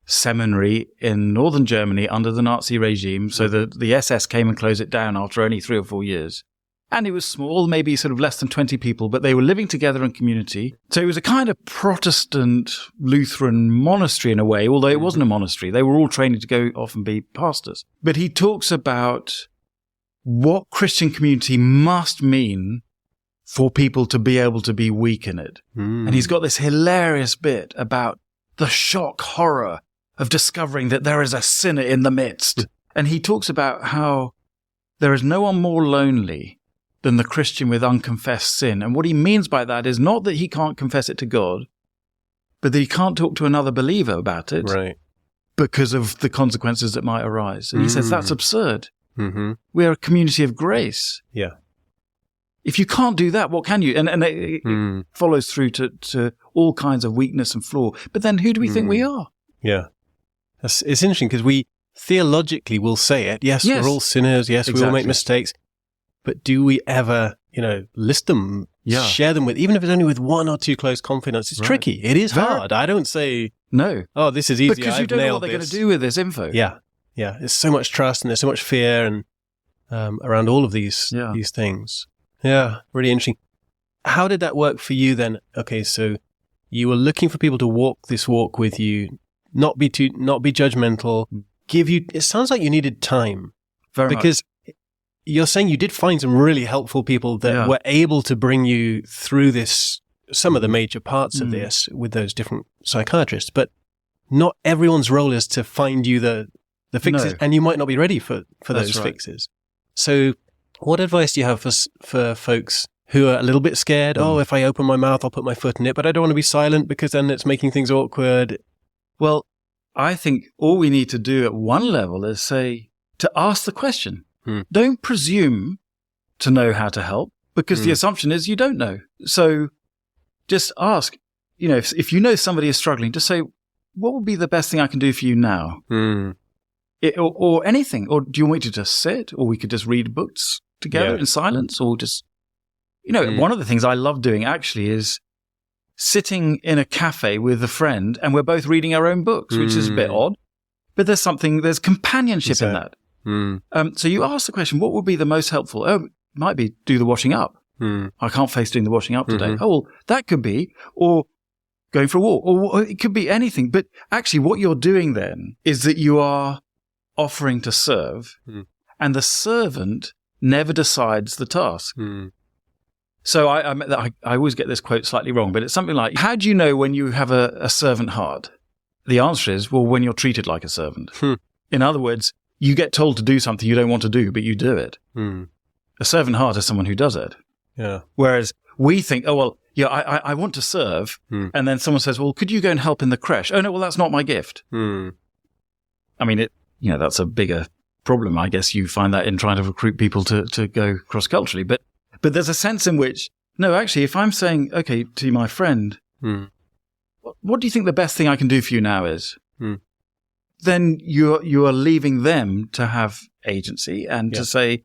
Speaker 1: seminary in northern Germany under the Nazi regime. So the SS came and closed it down after only 3 or 4 years. And it was small, maybe sort of less than 20 people, but they were living together in community. So it was a kind of Protestant Lutheran monastery in a way, although it wasn't a monastery. They were all training to go off and be pastors. But he talks about what Christian community must mean for people to be able to be weak in it. And he's got this hilarious bit about the shock horror of discovering that there is a sinner in the midst. And he talks about how there is no one more lonely than the Christian with unconfessed sin. And what he means by that is not that he can't confess it to God, but that he can't talk to another believer about it because of the consequences that might arise. And he says that's absurd. We are a community of grace.
Speaker 2: Yeah.
Speaker 1: If you can't do that, what can you? And it follows through to all kinds of weakness and flaw. But then who do we think we are?
Speaker 2: Yeah. It's interesting because we theologically will say it. Yes, we're all sinners. Yes, we all make mistakes. But do we ever, list them, share them with, even if it's only with 1 or 2 close confidants? It's tricky. It is hard. I don't say,
Speaker 1: no.
Speaker 2: This is easy.
Speaker 1: Because you don't know what they're going to do with this info.
Speaker 2: Yeah. Yeah. There's so much trust and there's so much fear and around all of these things. Yeah. Really interesting. How did that work for you then? Okay. So you were looking for people to walk this walk with you, not be judgmental, it sounds like you needed time. Because you're saying you did find some really helpful people that were able to bring you through this, some of the major parts of this with those different psychiatrists, but not everyone's role is to find you the fixes, and you might not be ready for those fixes. So what advice do you have for folks who are a little bit scared? If I open my mouth, I'll put my foot in it, but I don't want to be silent because then it's making things awkward.
Speaker 1: Well, I think all we need to do at one level is to ask the question. Don't presume to know how to help because the assumption is you don't know. So just ask, if you know somebody is struggling, just say, what would be the best thing I can do for you now? Or anything. Or do you want me to just sit? Or we could just read books together in silence? Or just, one of the things I love doing actually is sitting in a cafe with a friend and we're both reading our own books, which is a bit odd. But there's companionship in that. So you ask the question, what would be the most helpful? Oh, it might be do the washing up. I can't face doing the washing up today. Oh, well, that could be, or going for a walk, or it could be anything. But actually what you're doing then is that you are offering to serve, and the servant never decides the task. So I always get this quote slightly wrong, but it's something like, how do you know when you have a servant heart? The answer is, well, when you're treated like a servant. In other words, you get told to do something you don't want to do, but you do it. A servant heart is someone who does it.
Speaker 2: Yeah.
Speaker 1: Whereas we think, oh, well, yeah, I want to serve. And then someone says, well, could you go and help in the creche? Oh, no, well, that's not my gift. I mean, that's a bigger problem. I guess you find that in trying to recruit people to go cross-culturally. But there's a sense in which, no, actually, if I'm saying, okay, to my friend, what do you think the best thing I can do for you now is? Then you are leaving them to have agency and to say...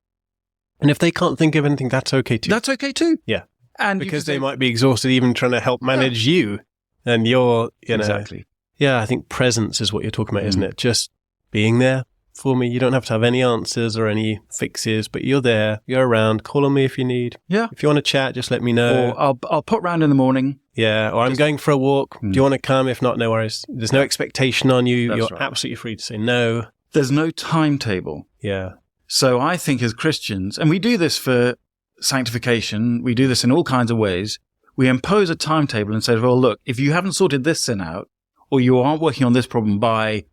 Speaker 2: And if they can't think of anything, that's okay too.
Speaker 1: That's okay too.
Speaker 2: Yeah.
Speaker 1: And
Speaker 2: because they might be exhausted even trying to help manage you. And you're,
Speaker 1: Exactly.
Speaker 2: Yeah, I think presence is what you're talking about, isn't it? Just being there for me. You don't have to have any answers or any fixes, but you're there, you're around, call on me if you need.
Speaker 1: Yeah.
Speaker 2: If you want to chat, just let me know.
Speaker 1: Or I'll put round in the morning.
Speaker 2: Yeah, or I'm going for a walk. Do you want to come? If not, no worries. There's no expectation on you. You're absolutely free to say no.
Speaker 1: There's no timetable.
Speaker 2: Yeah.
Speaker 1: So I think as Christians, and we do this for sanctification, we do this in all kinds of ways, we impose a timetable and say, well, look, if you haven't sorted this sin out, or you aren't working on this problem by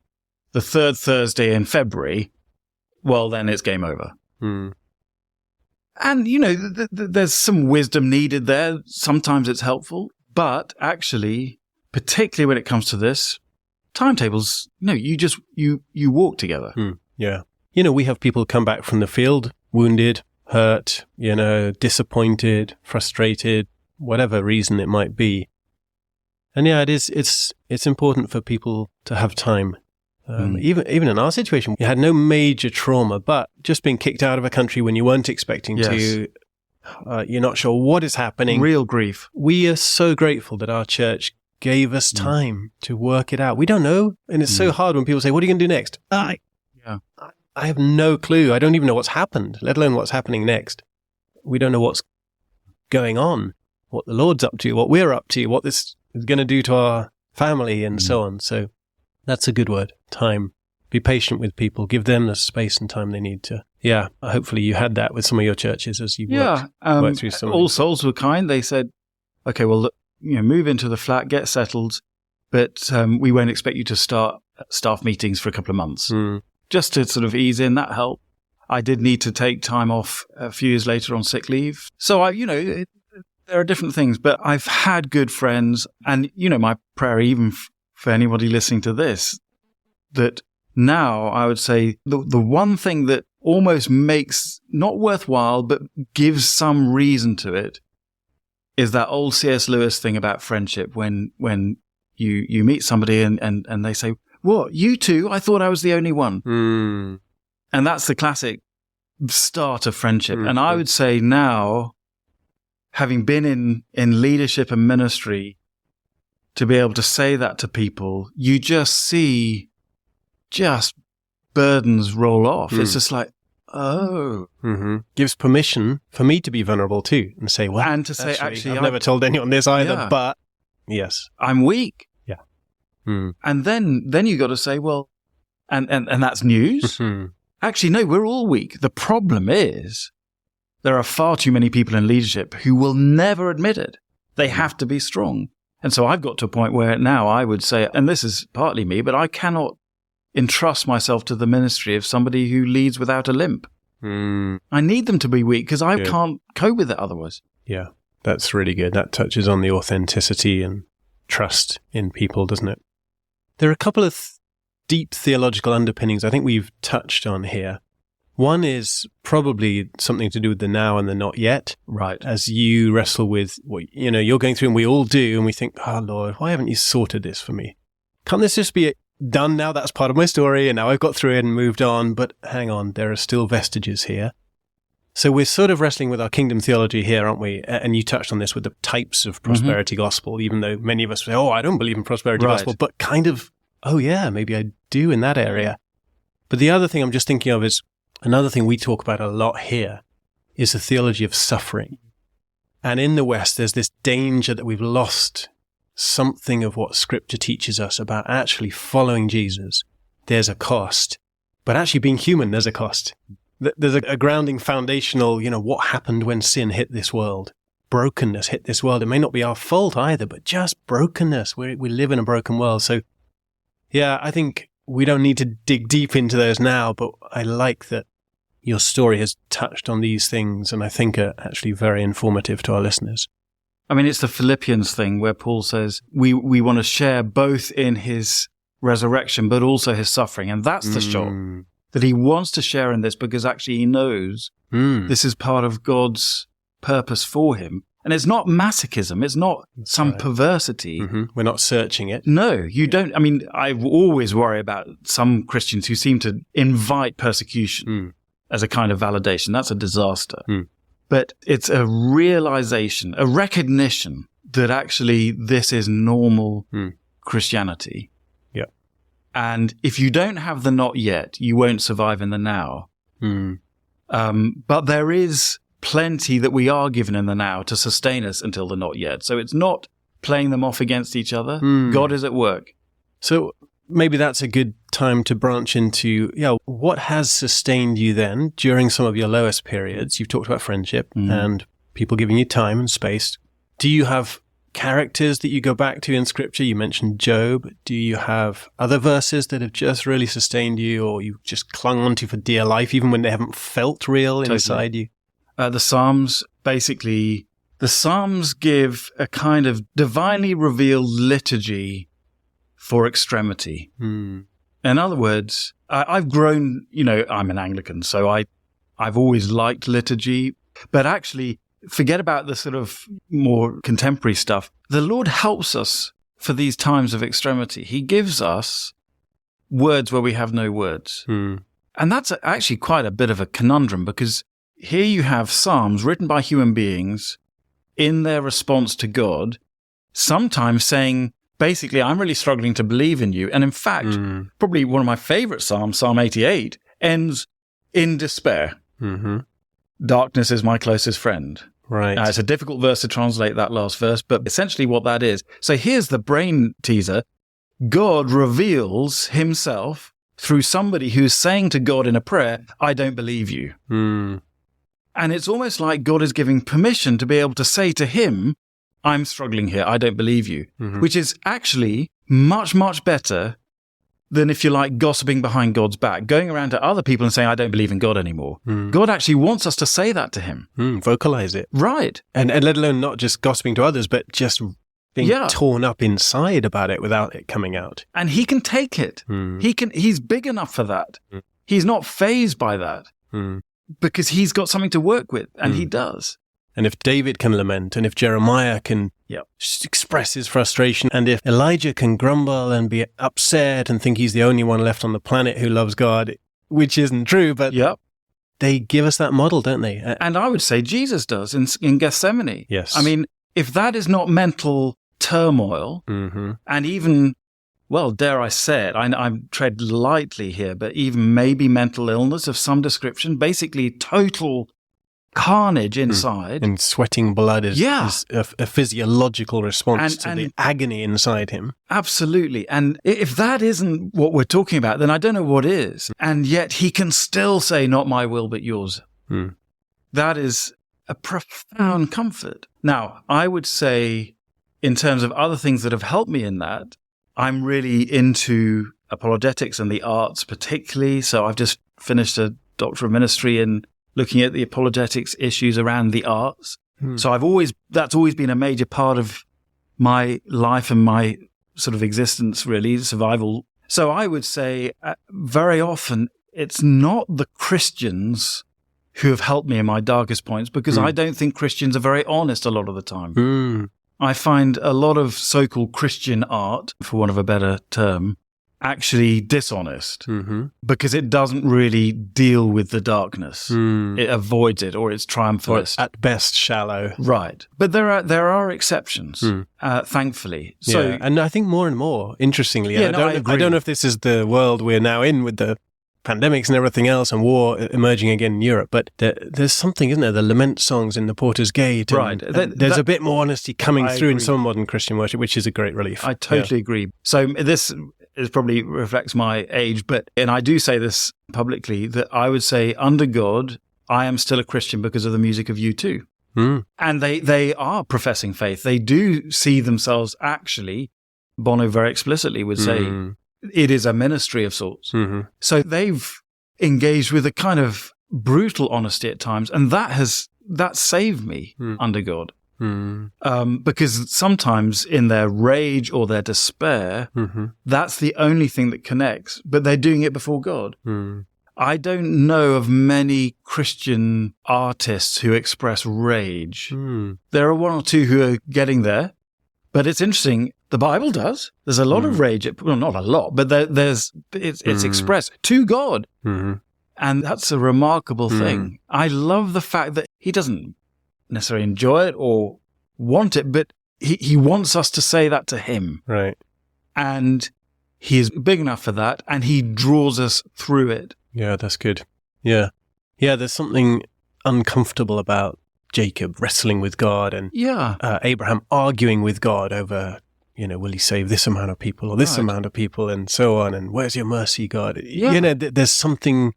Speaker 1: the third Thursday in February, well, then it's game over. And, there's some wisdom needed there. Sometimes it's helpful. But actually, particularly when it comes to this, timetables, you walk together.
Speaker 2: Yeah. We have people come back from the field, wounded, hurt, disappointed, frustrated, whatever reason it might be. And yeah, it's important for people to have time. Even in our situation, we had no major trauma, but just being kicked out of a country when you weren't expecting to, you're not sure what is happening.
Speaker 1: Real grief.
Speaker 2: We are so grateful that our church gave us time to work it out. We don't know. And it's so hard when people say, what are you going to do next? I have no clue. I don't even know what's happened, let alone what's happening next. We don't know what's going on, what the Lord's up to, what we're up to, what this is going to do to our family and so on. So that's a good word, time. Be patient with people. Give them the space and time they need to. Yeah, hopefully you had that with some of your churches as you worked through some.
Speaker 1: All Souls were kind. They said, okay, well, look, move into the flat, get settled, but we won't expect you to start staff meetings for a couple of months. Just to sort of ease in, that helped. I did need to take time off a few years later on sick leave. So, there are different things, but I've had good friends. And, my prayer, even for anybody listening to this, that now I would say the one thing that almost makes, not worthwhile, but gives some reason to it, is that old C.S. Lewis thing about friendship. When you meet somebody and they say, what, you two? I thought I was the only one. And that's the classic start of friendship. And I would say now, having been in leadership and ministry, to be able to say that to people, you just see burdens roll off. It's just like,
Speaker 2: gives permission for me to be vulnerable too and say, well,
Speaker 1: and to say, actually,
Speaker 2: I've never told anyone this either, but yes,
Speaker 1: I'm weak.
Speaker 2: Yeah.
Speaker 1: And then you got to say, well, and that's news. Actually, no, we're all weak. The problem is there are far too many people in leadership who will never admit it. They have to be strong. And so I've got to a point where now I would say, and this is partly me, but I cannot entrust myself to the ministry of somebody who leads without a limp. I need them to be weak because I can't cope with it otherwise.
Speaker 2: Yeah, that's really good. That touches on the authenticity and trust in people, doesn't it? There are a couple of deep theological underpinnings I think we've touched on here. One is probably something to do with the now and the not yet.
Speaker 1: Right.
Speaker 2: As you wrestle with what you're going through, and we all do, and we think, oh, Lord, why haven't you sorted this for me? Can't this just be done now? That's part of my story, and now I've got through it and moved on. But hang on, there are still vestiges here. So we're sort of wrestling with our kingdom theology here, aren't we? And you touched on this with the types of prosperity gospel, even though many of us say, oh, I don't believe in prosperity gospel, but kind of oh yeah, maybe I do in that area. But the other thing I'm just thinking of is another thing we talk about a lot here is the theology of suffering. And in the West, there's this danger that we've lost something of what Scripture teaches us about actually following Jesus. There's a cost. But actually being human, there's a cost. There's a grounding foundational, what happened when sin hit this world? Brokenness hit this world. It may not be our fault either, but just brokenness. We live in a broken world. So, yeah, I think we don't need to dig deep into those now, but I like that your story has touched on these things, and I think are actually very informative to our listeners.
Speaker 1: I mean, it's the Philippians thing where Paul says we want to share both in his resurrection, but also his suffering. And that's the shock, that he wants to share in this because actually he knows this is part of God's purpose for him. And it's not masochism. It's not some perversity.
Speaker 2: Mm-hmm. We're not searching it.
Speaker 1: No, you don't. I mean, I always worry about some Christians who seem to invite persecution as a kind of validation. That's a disaster. But it's a realization, a recognition that actually this is normal Christianity.
Speaker 2: Yeah.
Speaker 1: And if you don't have the not yet, you won't survive in the now. But there is plenty that we are given in the now to sustain us until the not yet. So it's not playing them off against each other. God is at work.
Speaker 2: So maybe that's a good time to branch into, what has sustained you then during some of your lowest periods? You've talked about friendship and people giving you time and space. Do you have characters that you go back to in Scripture? You mentioned Job. Do you have other verses that have just really sustained you, or you just clung onto for dear life, even when they haven't felt real inside you?
Speaker 1: The Psalms, basically, the Psalms give a kind of divinely revealed liturgy for extremity. In other words, I've grown, I'm an Anglican, so I've always liked liturgy, but actually, forget about the sort of more contemporary stuff. The Lord helps us for these times of extremity. He gives us words where we have no words. And that's actually quite a bit of a conundrum, because here you have psalms written by human beings in their response to God, sometimes saying, basically, I'm really struggling to believe in you. And in fact, probably one of my favorite psalms, Psalm 88, ends in despair. Darkness is my closest friend.
Speaker 2: Right.
Speaker 1: It's a difficult verse to translate, that last verse, but essentially what that is. So here's the brain teaser. God reveals himself through somebody who's saying to God in a prayer, I don't believe you. And it's almost like God is giving permission to be able to say to him, I'm struggling here, I don't believe you, which is actually much, much better than, if you like, gossiping behind God's back, going around to other people and saying, I don't believe in God anymore. God actually wants us to say that to him.
Speaker 2: Vocalize it.
Speaker 1: Right.
Speaker 2: And let alone not just gossiping to others, but just being torn up inside about it without it coming out.
Speaker 1: And he can take it. He's big enough for that. He's not fazed by that because he's got something to work with, and he does.
Speaker 2: And if David can lament, and if Jeremiah can express his frustration, and if Elijah can grumble and be upset and think he's the only one left on the planet who loves God, which isn't true, but they give us that model, don't they?
Speaker 1: And I would say Jesus does in Gethsemane.
Speaker 2: Yes.
Speaker 1: I mean, if that is not mental turmoil, and even, well, dare I say it, I tread lightly here, but even maybe mental illness of some description, basically total carnage inside.
Speaker 2: And sweating blood is a physiological response to the agony inside him.
Speaker 1: Absolutely. And if that isn't what we're talking about, then I don't know what is. And yet he can still say, not my will, but yours. That is a profound comfort. Now, I would say, in terms of other things that have helped me in that, I'm really into apologetics and the arts particularly. So I've just finished a Doctor of Ministry in looking at the apologetics issues around the arts. So that's always been a major part of my life and my sort of existence, really, survival. So I would say very often it's not the Christians who have helped me in my darkest points, because I don't think Christians are very honest a lot of the time. I find a lot of so-called Christian art, for want of a better term, actually dishonest because it doesn't really deal with the darkness. It avoids it, or it's triumphalist.
Speaker 2: Or at best shallow.
Speaker 1: Right. But there are exceptions, thankfully. So,
Speaker 2: and I think more and more, interestingly,
Speaker 1: I
Speaker 2: don't know if this is the world we're now in with the pandemics and everything else and war emerging again in Europe, but there's something, isn't there? The lament songs in the Porter's Gate.
Speaker 1: Right.
Speaker 2: There's a bit more honesty coming through in some modern Christian worship, which is a great relief.
Speaker 1: I totally agree. So this is probably reflects my age, and I do say this publicly, that I would say under God, I am still a Christian because of the music of U2. And they are professing faith. They do see themselves, actually, Bono very explicitly would say, it is a ministry of sorts. So they've engaged with a kind of brutal honesty at times, and that saved me under God. Because sometimes in their rage or their despair, that's the only thing that connects, but they're doing it before God. I don't know of many Christian artists who express rage. There are one or two who are getting there, but it's interesting. The Bible does. There's a lot of rage. Well, not a lot, but it's expressed to God. And that's a remarkable thing. I love the fact that he doesn't necessarily enjoy it or want it, but he wants us to say that to him.
Speaker 2: Right.
Speaker 1: And he is big enough for that, and he draws us through it.
Speaker 2: Yeah, that's good. Yeah, there's something uncomfortable about Jacob wrestling with God and Abraham arguing with God over, will he save this amount of people or this amount of people and so on, and where's your mercy, God? Yeah. There's something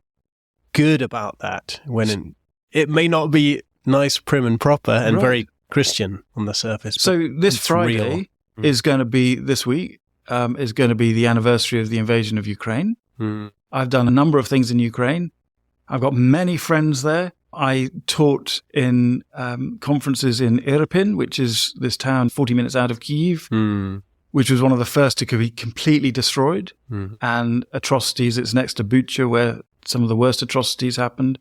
Speaker 2: good about that when it may not be nice, prim and proper and very Christian on the surface.
Speaker 1: So this Friday is going to be, this week, is going to be the anniversary of the invasion of Ukraine. I've done a number of things in Ukraine. I've got many friends there. I taught in conferences in Irpin, which is this town 40 minutes out of Kyiv, which was one of the first to be completely destroyed, and atrocities. It's next to Bucha, where some of the worst atrocities happened.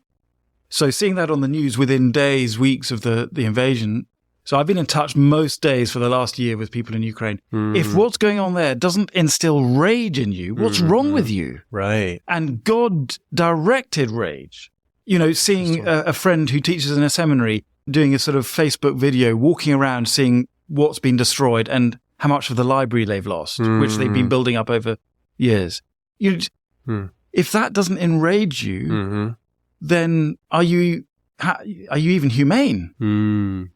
Speaker 1: So seeing that on the news within days, weeks of the invasion. So I've been in touch most days for the last year with people in Ukraine. If what's going on there doesn't instill rage in you, what's wrong with you?
Speaker 2: Right.
Speaker 1: And God directed rage. Seeing a friend who teaches in a seminary doing a sort of Facebook video, walking around seeing what's been destroyed and how much of the library they've lost, which they've been building up over years. If that doesn't enrage you, then are you even humane?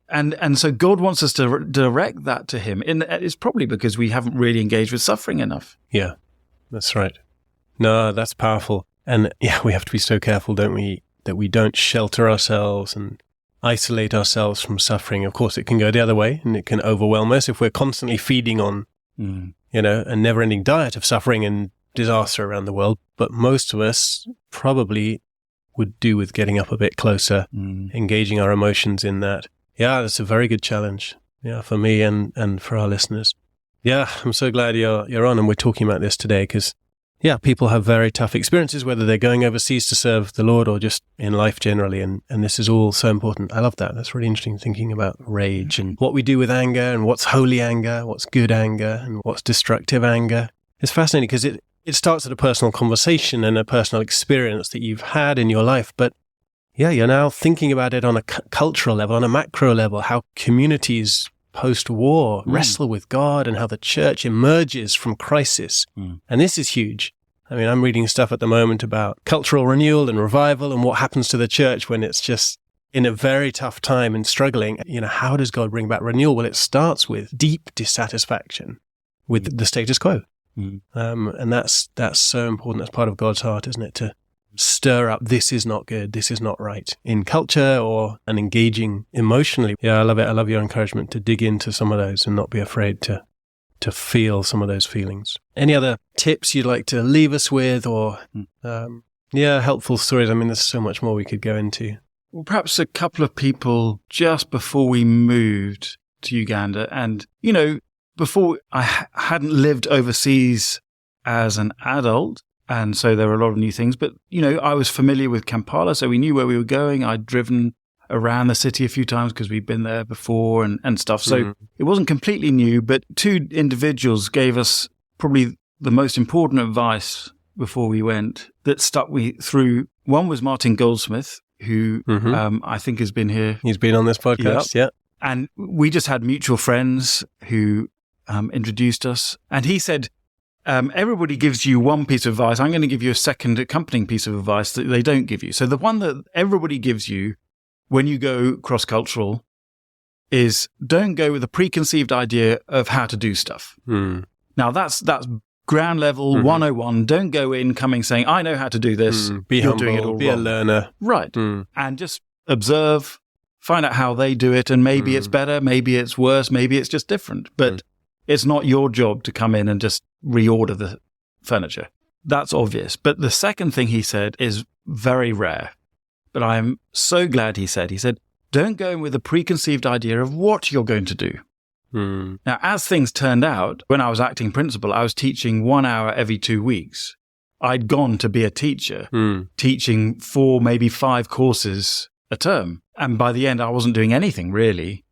Speaker 1: And so God wants us to direct that to him. And it's probably because we haven't really engaged with suffering enough.
Speaker 2: Yeah, that's right. No, that's powerful. And we have to be so careful, don't we, that we don't shelter ourselves and isolate ourselves from suffering. Of course, it can go the other way, and it can overwhelm us if we're constantly feeding on, a never-ending diet of suffering and disaster around the world. But most of us probably would do with getting up a bit closer, engaging our emotions in that. Yeah, that's a very good challenge. Yeah, for me and for our listeners. Yeah, I'm so glad you're on and we're talking about this today because, people have very tough experiences, whether they're going overseas to serve the Lord or just in life generally. And this is all so important. I love that. That's really interesting, thinking about rage and what we do with anger and what's holy anger, what's good anger and what's destructive anger. It's fascinating because it starts at a personal conversation and a personal experience that you've had in your life. But you're now thinking about it on a cultural level, on a macro level, how communities post-war wrestle with God and how the church emerges from crisis. And this is huge. I mean, I'm reading stuff at the moment about cultural renewal and revival and what happens to the church when it's just in a very tough time and struggling. How does God bring back renewal? Well, it starts with deep dissatisfaction with the status quo. And that's so important. That's part of God's heart, isn't it? To stir up, this is not good, this is not right in culture and engaging emotionally. Yeah, I love it. I love your encouragement to dig into some of those and not be afraid to feel some of those feelings. Any other tips you'd like to leave us with or, helpful stories? I mean, there's so much more we could go into.
Speaker 1: Well, perhaps a couple of people just before we moved to Uganda and, before I hadn't lived overseas as an adult, and so there were a lot of new things. But, I was familiar with Kampala, so we knew where we were going. I'd driven around the city a few times because we'd been there before and stuff. So it wasn't completely new, but two individuals gave us probably the most important advice before we went that stuck me through. One was Martin Goldsmith, who I think has been here.
Speaker 2: He's been on this podcast, yeah.
Speaker 1: And we just had mutual friends who introduced us. And he said, everybody gives you one piece of advice. I'm going to give you a second accompanying piece of advice that they don't give you. So the one that everybody gives you when you go cross-cultural is don't go with a preconceived idea of how to do stuff. Now, that's ground level 101. Don't go in coming saying, I know how to do this.
Speaker 2: Be
Speaker 1: You're
Speaker 2: humble,
Speaker 1: doing it all
Speaker 2: be
Speaker 1: wrong.
Speaker 2: a learner.
Speaker 1: Right. And just observe, find out how they do it, and maybe it's better, maybe it's worse, maybe it's just different. But it's not your job to come in and just reorder the furniture. That's obvious. But the second thing he said is very rare. But I'm so glad he said, don't go in with a preconceived idea of what you're going to do. Now, as things turned out, when I was acting principal, I was teaching 1 hour every 2 weeks. I'd gone to be a teacher, teaching 4, maybe 5 courses a term. And by the end, I wasn't doing anything really.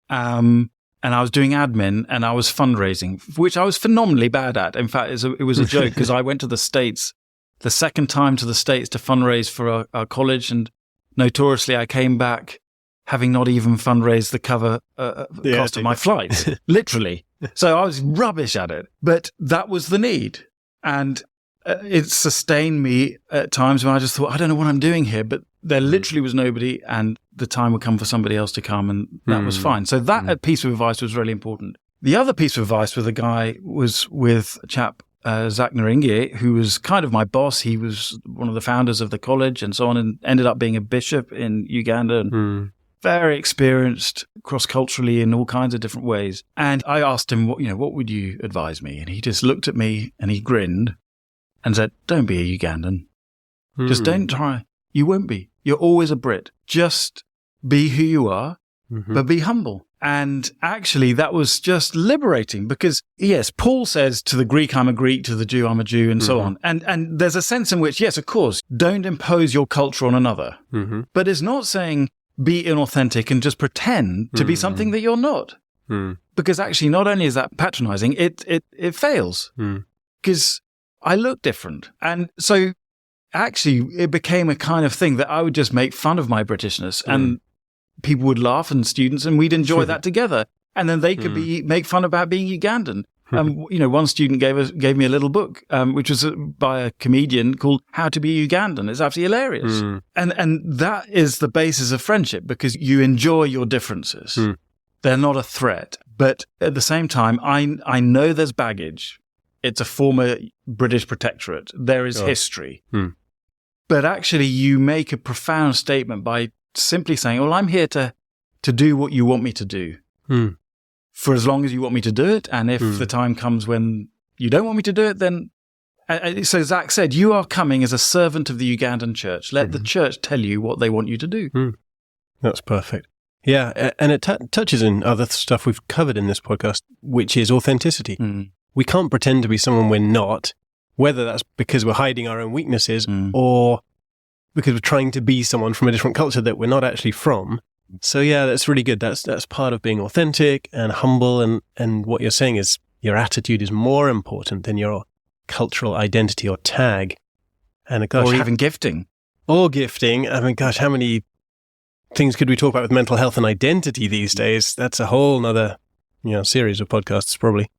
Speaker 1: And I was doing admin and I was fundraising, which I was phenomenally bad at. In fact, it was a joke because I went to the States, the second time to the States to fundraise for our college. And notoriously, I came back having not even fundraised the cover cost of my flight, literally. So I was rubbish at it. But that was the need. And it sustained me at times when I just thought, I don't know what I'm doing here. But there literally was nobody, and the time would come for somebody else to come, and that was fine. So that piece of advice was really important. The other piece of advice with a guy was with a chap, Zach Naringi, who was kind of my boss. He was one of the founders of the college and so on, and ended up being a bishop in Uganda, and very experienced cross-culturally in all kinds of different ways. And I asked him, what would you advise me? And he just looked at me and he grinned and said, don't be a Ugandan. Just don't try. You won't be. You're always a Brit. Just be who you are, but be humble. And actually, that was just liberating because, yes, Paul says to the Greek, I'm a Greek, to the Jew, I'm a Jew, and so on. And there's a sense in which, yes, of course, don't impose your culture on another. But it's not saying be inauthentic and just pretend to be something that you're not. Because actually, not only is that patronizing, it fails. Because I look different. And so actually, it became a kind of thing that I would just make fun of my Britishness and people would laugh, and students, and we'd enjoy that together. And then they could make fun about being Ugandan. One student gave me a little book, which was by a comedian called How to Be Ugandan. It's absolutely hilarious. And that is the basis of friendship, because you enjoy your differences. They're not a threat. But at the same time, I know there's baggage. It's a former British protectorate. There is history. But actually, you make a profound statement by simply saying, well, I'm here to do what you want me to do. For as long as you want me to do it. And if the time comes when you don't want me to do it, then... So Zach said, you are coming as a servant of the Ugandan church. Let the church tell you what they want you to do.
Speaker 2: That's perfect. Yeah, and it touches on other stuff we've covered in this podcast, which is authenticity. We can't pretend to be someone we're not, whether that's because we're hiding our own weaknesses or because we're trying to be someone from a different culture that we're not actually from. So yeah, that's really good. That's part of being authentic and humble. And what you're saying is your attitude is more important than your cultural identity or tag. And gosh,
Speaker 1: or even gifting.
Speaker 2: Or gifting. I mean, gosh, how many things could we talk about with mental health and identity these days? That's a whole nother, series of podcasts probably.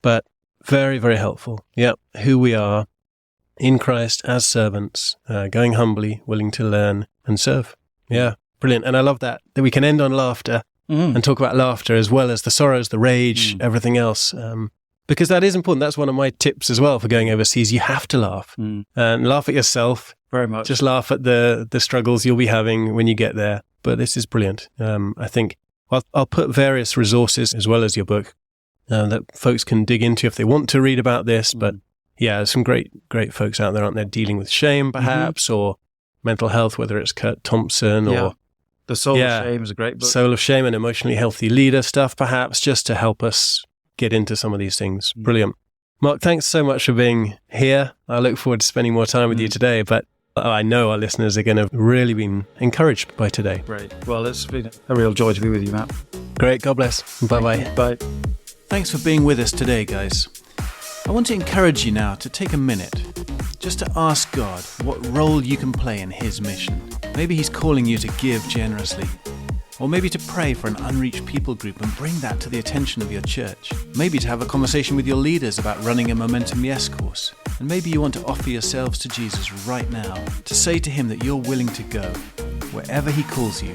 Speaker 2: But very, very helpful. Yeah, who we are in Christ as servants, going humbly, willing to learn and serve. Yeah, brilliant. And I love that we can end on laughter and talk about laughter as well as the sorrows, the rage, everything else. Because that is important. That's one of my tips as well for going overseas. You have to laugh and laugh at yourself.
Speaker 1: Very much.
Speaker 2: Just laugh at the struggles you'll be having when you get there. But this is brilliant. I think I'll put various resources as well as your book that folks can dig into if they want to read about this. But yeah, there's some great folks out there, aren't there, dealing with shame perhaps or mental health, whether it's Kurt Thompson or...
Speaker 1: The Soul of Shame is a great book.
Speaker 2: Soul of Shame and Emotionally Healthy Leader stuff perhaps, just to help us get into some of these things. Brilliant. Mark, thanks so much for being here. I look forward to spending more time with you today, but I know our listeners are going to really be encouraged by today.
Speaker 1: Great. Well, it's been a real joy to be with you, Matt.
Speaker 2: Great. God bless. Bye-bye.
Speaker 1: Bye.
Speaker 3: Thanks for being with us today, guys. I want to encourage you now to take a minute just to ask God what role you can play in His mission. Maybe He's calling you to give generously. Or maybe to pray for an unreached people group and bring that to the attention of your church. Maybe to have a conversation with your leaders about running a Momentum Yes course. And maybe you want to offer yourselves to Jesus right now, to say to Him that you're willing to go wherever He calls you,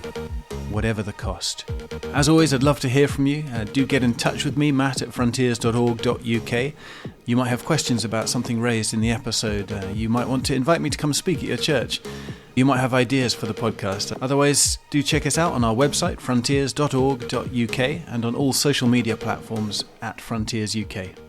Speaker 3: whatever the cost. As always, I'd love to hear from you. Do get in touch with me, matt@frontiers.org.uk. You might have questions about something raised in the episode. You might want to invite me to come speak at your church. You might have ideas for the podcast. Otherwise, do check us out on our website, frontiers.org.uk, and on all social media platforms @FrontiersUK.